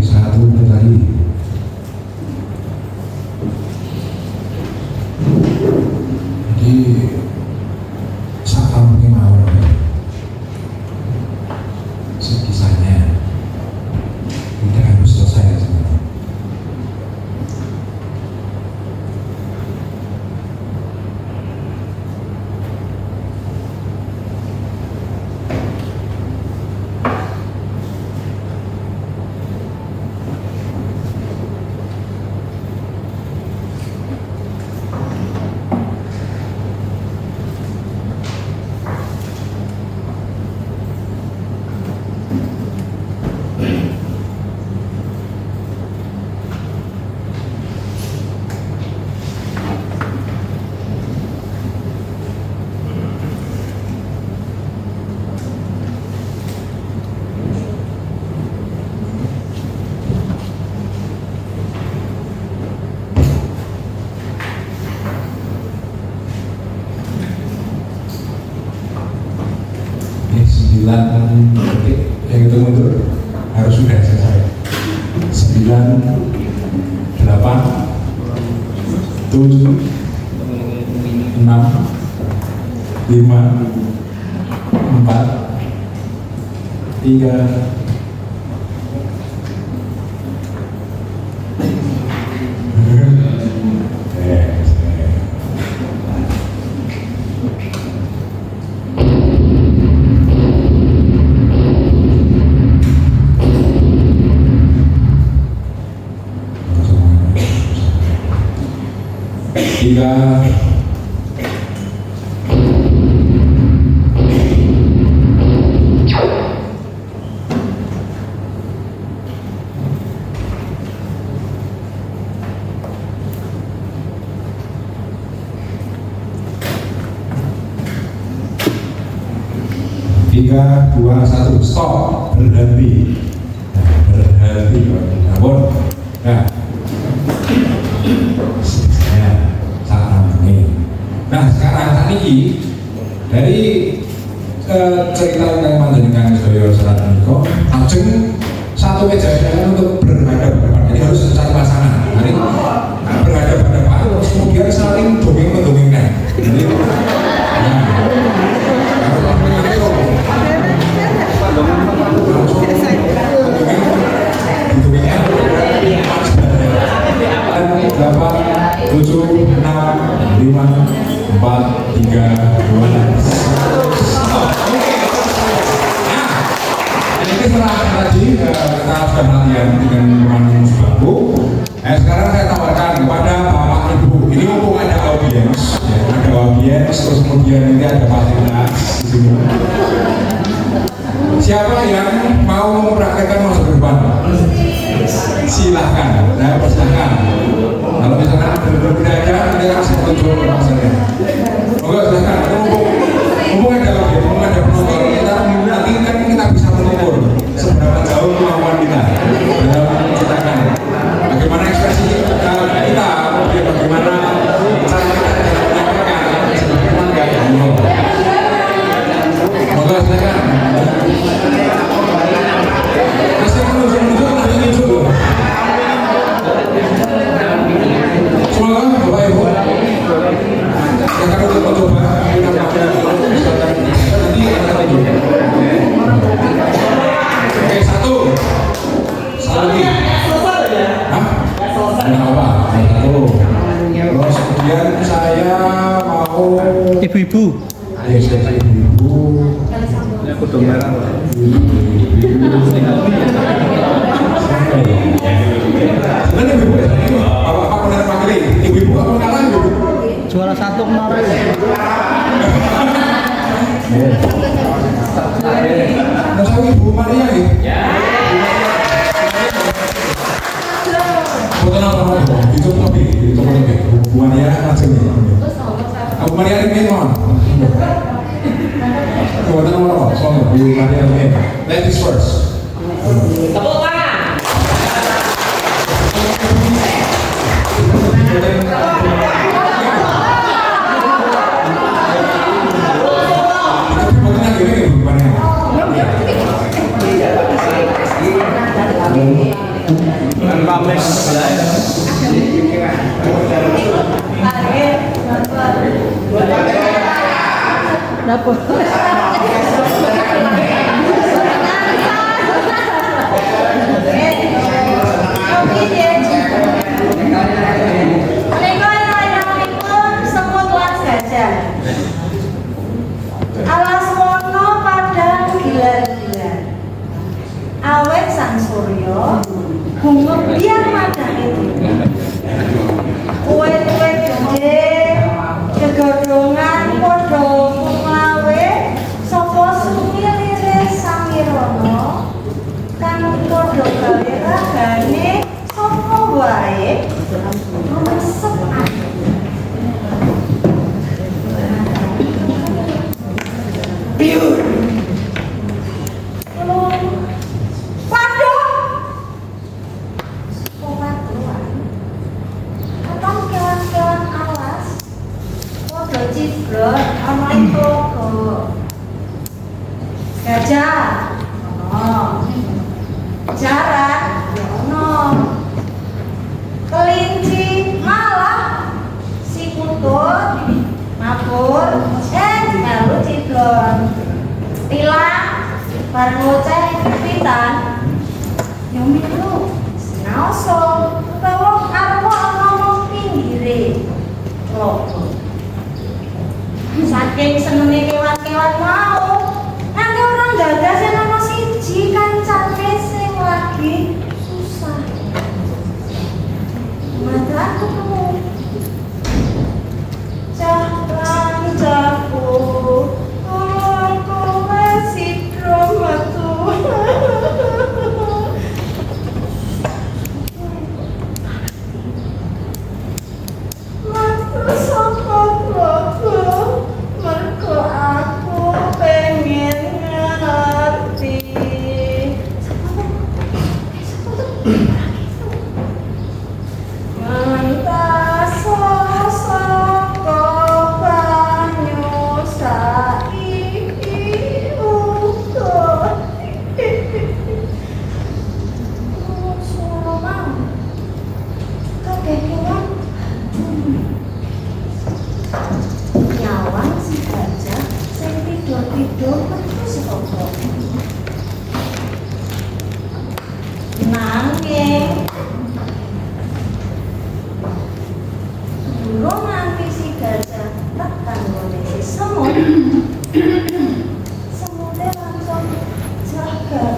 Satu tadi. Jadi saat mungkin mau sekisahnya tidak harus selesai sebenarnya. Ini 9 detik yang itu mundur harus sudah selesai. 9, 8, 7, 6, 5, 4, 3, tiga. Tiga, dua, satu, stop, berhenti, namun, nah, nah sekarang saat ini dari cerita yang manjenengan Joyo Serat Niko, langsung satu meja untuk berhadapan-hadapan, jadi harus cari pasangan, jadi berhadapan-hadapan, terus kemudian saling dongeng-mendongengkan, jadi, delapan, tujuh, enam, lima, empat, tiga, dua, ini setelah tadi kita sudah latihan dengan memanukan sebangku. Sekarang saya tawarkan kepada bapak ibu. Ini mumpung ada audiens, terus kemudian ini ada fasilitas di sini. Siapa yang mau mempraktekkan masa depan? Silahkan, saya persilahkan. Kalau misalkan berbeda aja, nanti akan saya tunjuk maksudnya. Oke, silahkan. Mumpung ada penonton, kita nanti kan kita bisa mengukur seberapa jauh kemampuan kita dalam menciptakan. Bagaimana ekspresi kita, bagaimana cara kita dalam menyampaikan, bagaimana enggak ngomong. Oke, silahkan. Masih menunjuk nanti tunjuk. Semoga Bapak Ibu akan untuk mencoba kita nanti akan tunjuk. Oke, satu lagi. Hah? Tidak apa? Satu. Terus kemudian saya mau ibu-ibu. Ayo saya ibu-ibu. Kudu merah. Sebenarnya ibu-ibu ya? Bapak benar panggil ibu-ibu apa kalah ibu? Juara satu kemarin. Nah, saya ibu Maria nih. Foto apa? Itu lebih. Bu Maria macam ni. Bu Maria ini mana? Foto apa? Soalnya Bu Maria ini. Ladies first. Tepuk tangan. Dapur. Assalamualaikum, semut lan gajah. Alas mono padang gilar-gilar. Awet sang surya, bunga biar madang itu. Kue-kue gede, kegodongan podo nglawe, sapa sungi liris sangirono, kang podo gawe ragane sapa wae rumesep ati. Biur. Waduh. Sobat luar. Kapan kewan-kewan alas? Podo cibrot ana ing tlaga. Gajah. Ono. Jaran ono. Kelinci malah si kutut mabur melu cidlon. Tilang bar ngoceh pipitan yo milu sinaoso utawa arep ngomong pinggire lopo. Saking senenge kewan-kewan mau nang orang gagas sing ana siji kancane sing lagi susah. Mata aku ketemu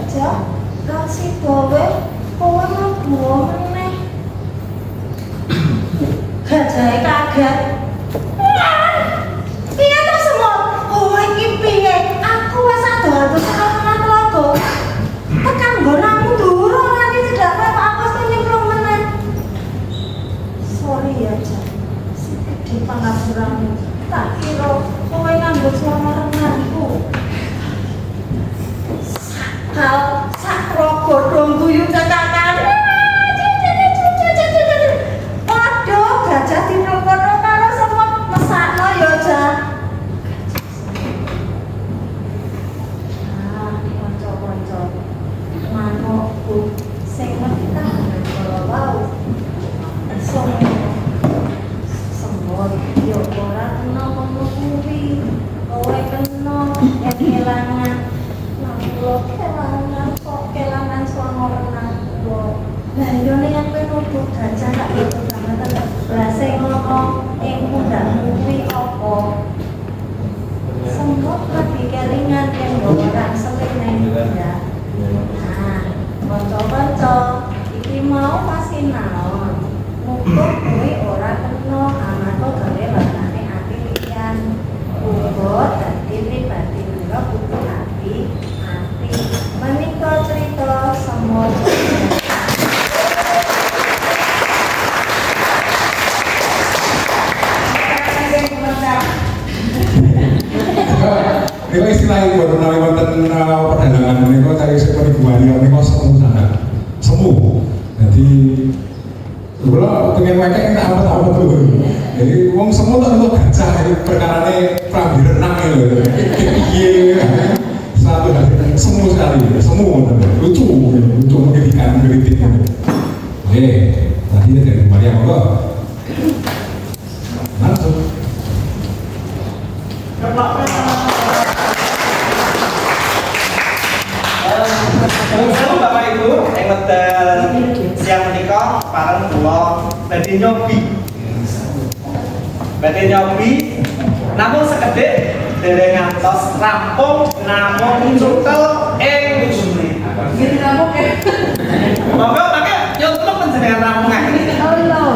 gajah kasih gawe kowe mlebu meneh. Gajah kaget. Piye to semua? Kowe iki piye? Aku wis ado-ado tekan telaga. Tekan nggonanmu durung nganti cedak kowe tak apes nyemplung meneh. Sorry ya, Jan. Si gede pangapuranmu. Tak kira kowe nganggo selama renangku. Sakal sak rogo dong guyu cekakan. Waduh, gajah dinokono karo semut mesakno ya, Jan. Ah, kanca-kanca. Manukku sing metah karo wau. Semut yo ora kena ngono kuwi. Kowe kena kelangan. Namplo kelangan kok kelangan sono renangku. Lah yo nek kowe nuduh gajah tak gitu banget. Lah sing ngono ing pundakmu kuwi apa? Semut lebih kelingan yen orang selene ya. Nah, kanca-kanca iki mau pasti naon. Muga kuwi ora kena amarga gawe lakane ati liyan. Uga dadi pribadi kula kudu ati. Menika cerita semut. Ini istilahnya buat menawi wonten perdagangan ini kok cari penipuan ini kok semu sangat semu. Jadi kalau pengen mereka yang apa tuh. Jadi uang semu tak untuk gajah ini perkarane prabi renang itu. Iya, satu dari semu sekali, semu lucu mengerikan kritiknya. Oke, tadi dari Maria kok langsung. Salam Bapak Ibu, yang ngedel siang menikah, parang kula badhe nyobi, namun sekedhik dereng ngantos rampung namung cukel ing Gini kamu kayak monggo pakai nyontok panjenengan rampungan. Allah.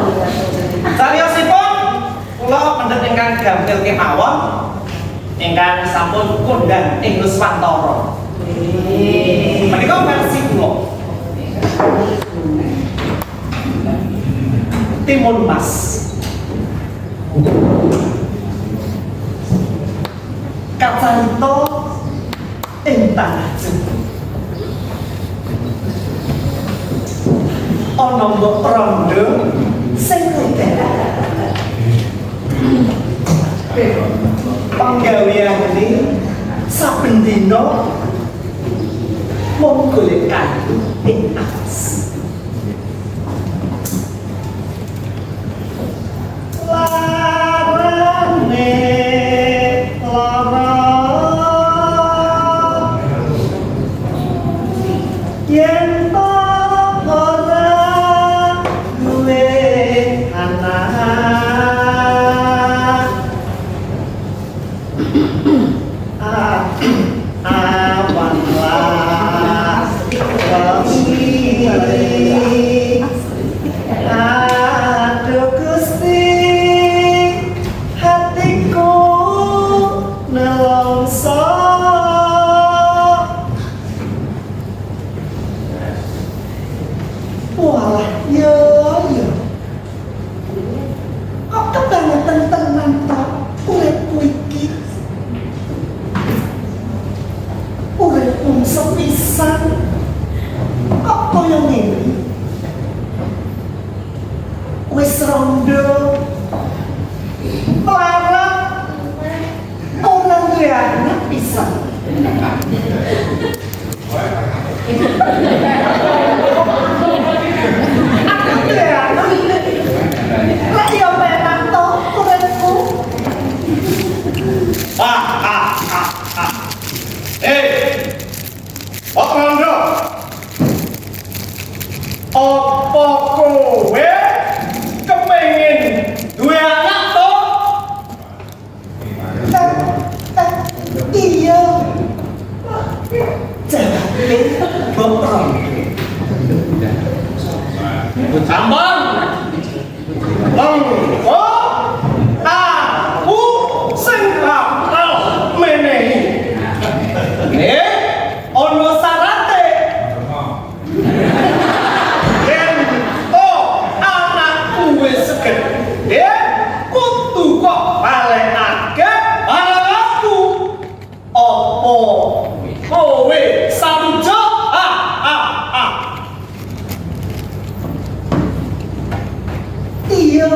Cariyosipun kula pendhet ingkang gampil kemawon ingkang sampun kondang ing Nuswantara. Menika versi kula. Timun Mas. Kacarita ing tanah Jawa. Ana mbok rondo sing panggawean ini saben dina mung golek kayu ing atas. Larane lara yen to ora duwe anak awanlah wangi aduh Gusti hatiku nelongso walah yo kok kebangetan tenan to uripku iki uripku sepisan kok koyo ngene wis rondo melarat orang duwe anak pisan aku duwe anak lek yo penak to uripku Pak Rando, apa kowe kepengin duwe anak to? Iya. Jadi Bokrom. Sambang. Lengko. Aku sing bakal menehi. Ono sarate. Ento anakku wis gede, kudu kok balekake barang aku. Opo kowe samjo? Iya,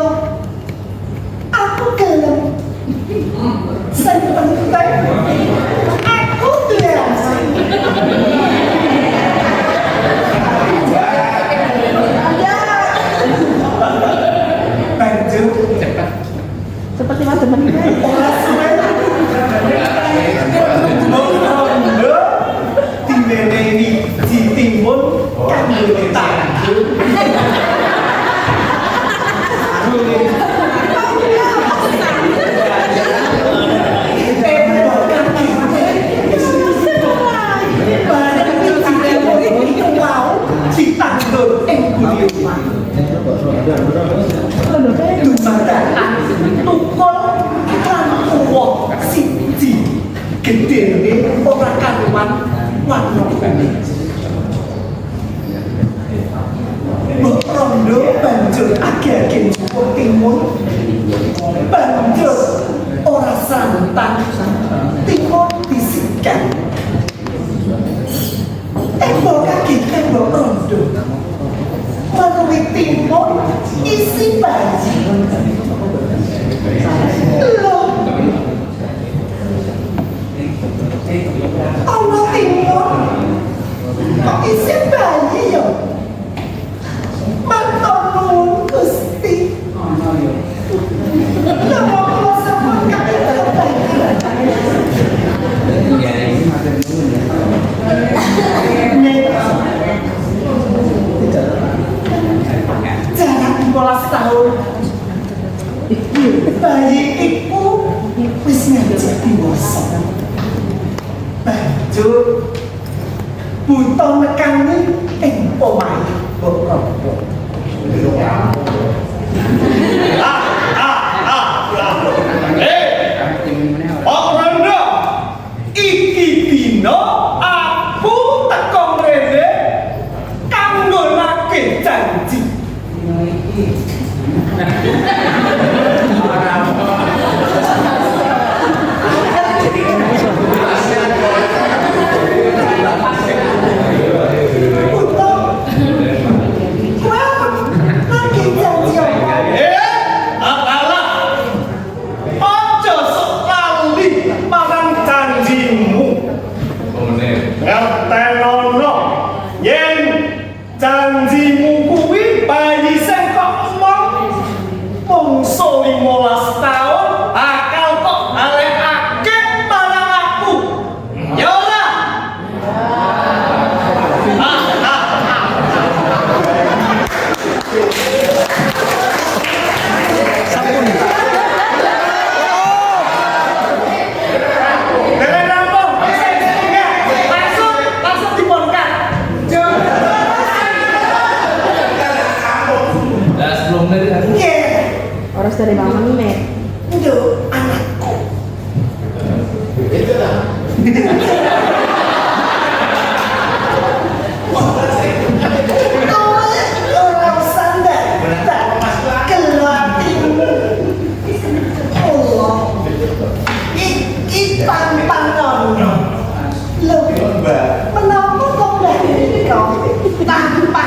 aku gelem. Sing penting aku biasa. Banjur Seperti macam ini. ora suwe. Mondo dimenehi ditimbun kanggo tanggul. Ditanggul ing budi. Dumadakan tukul lan uwah siji gedene ora karuan warna kuning. Mbok Rondo banjur age-age njupuk timun, banjur ora santan timun disikan. Mbok kaget Mbok Rondo menuwi timun isi bayi. Loh, ana timun kok isi bayi ya? Matur Gusti. Lah kok sampeyan kaget jarak 12 tahun bayi iku wis ngajak dewasa. Banjur buta nekani ing omahe Mbok Rondo. Mbok Rondo, iki dina aku teko rene kanggo nagih janji. Janjimu kuwi bayi sing kok omong mungsu 15 tahun akal kok alekake marang aku. Ya ora? Sampun. Langsung dibongkar. Orang dari Mama Mime. Itu anakku. Orang sandar tak kelatimu. Allah. Iki pantanono. Lho, menapa kok lek kau tanpa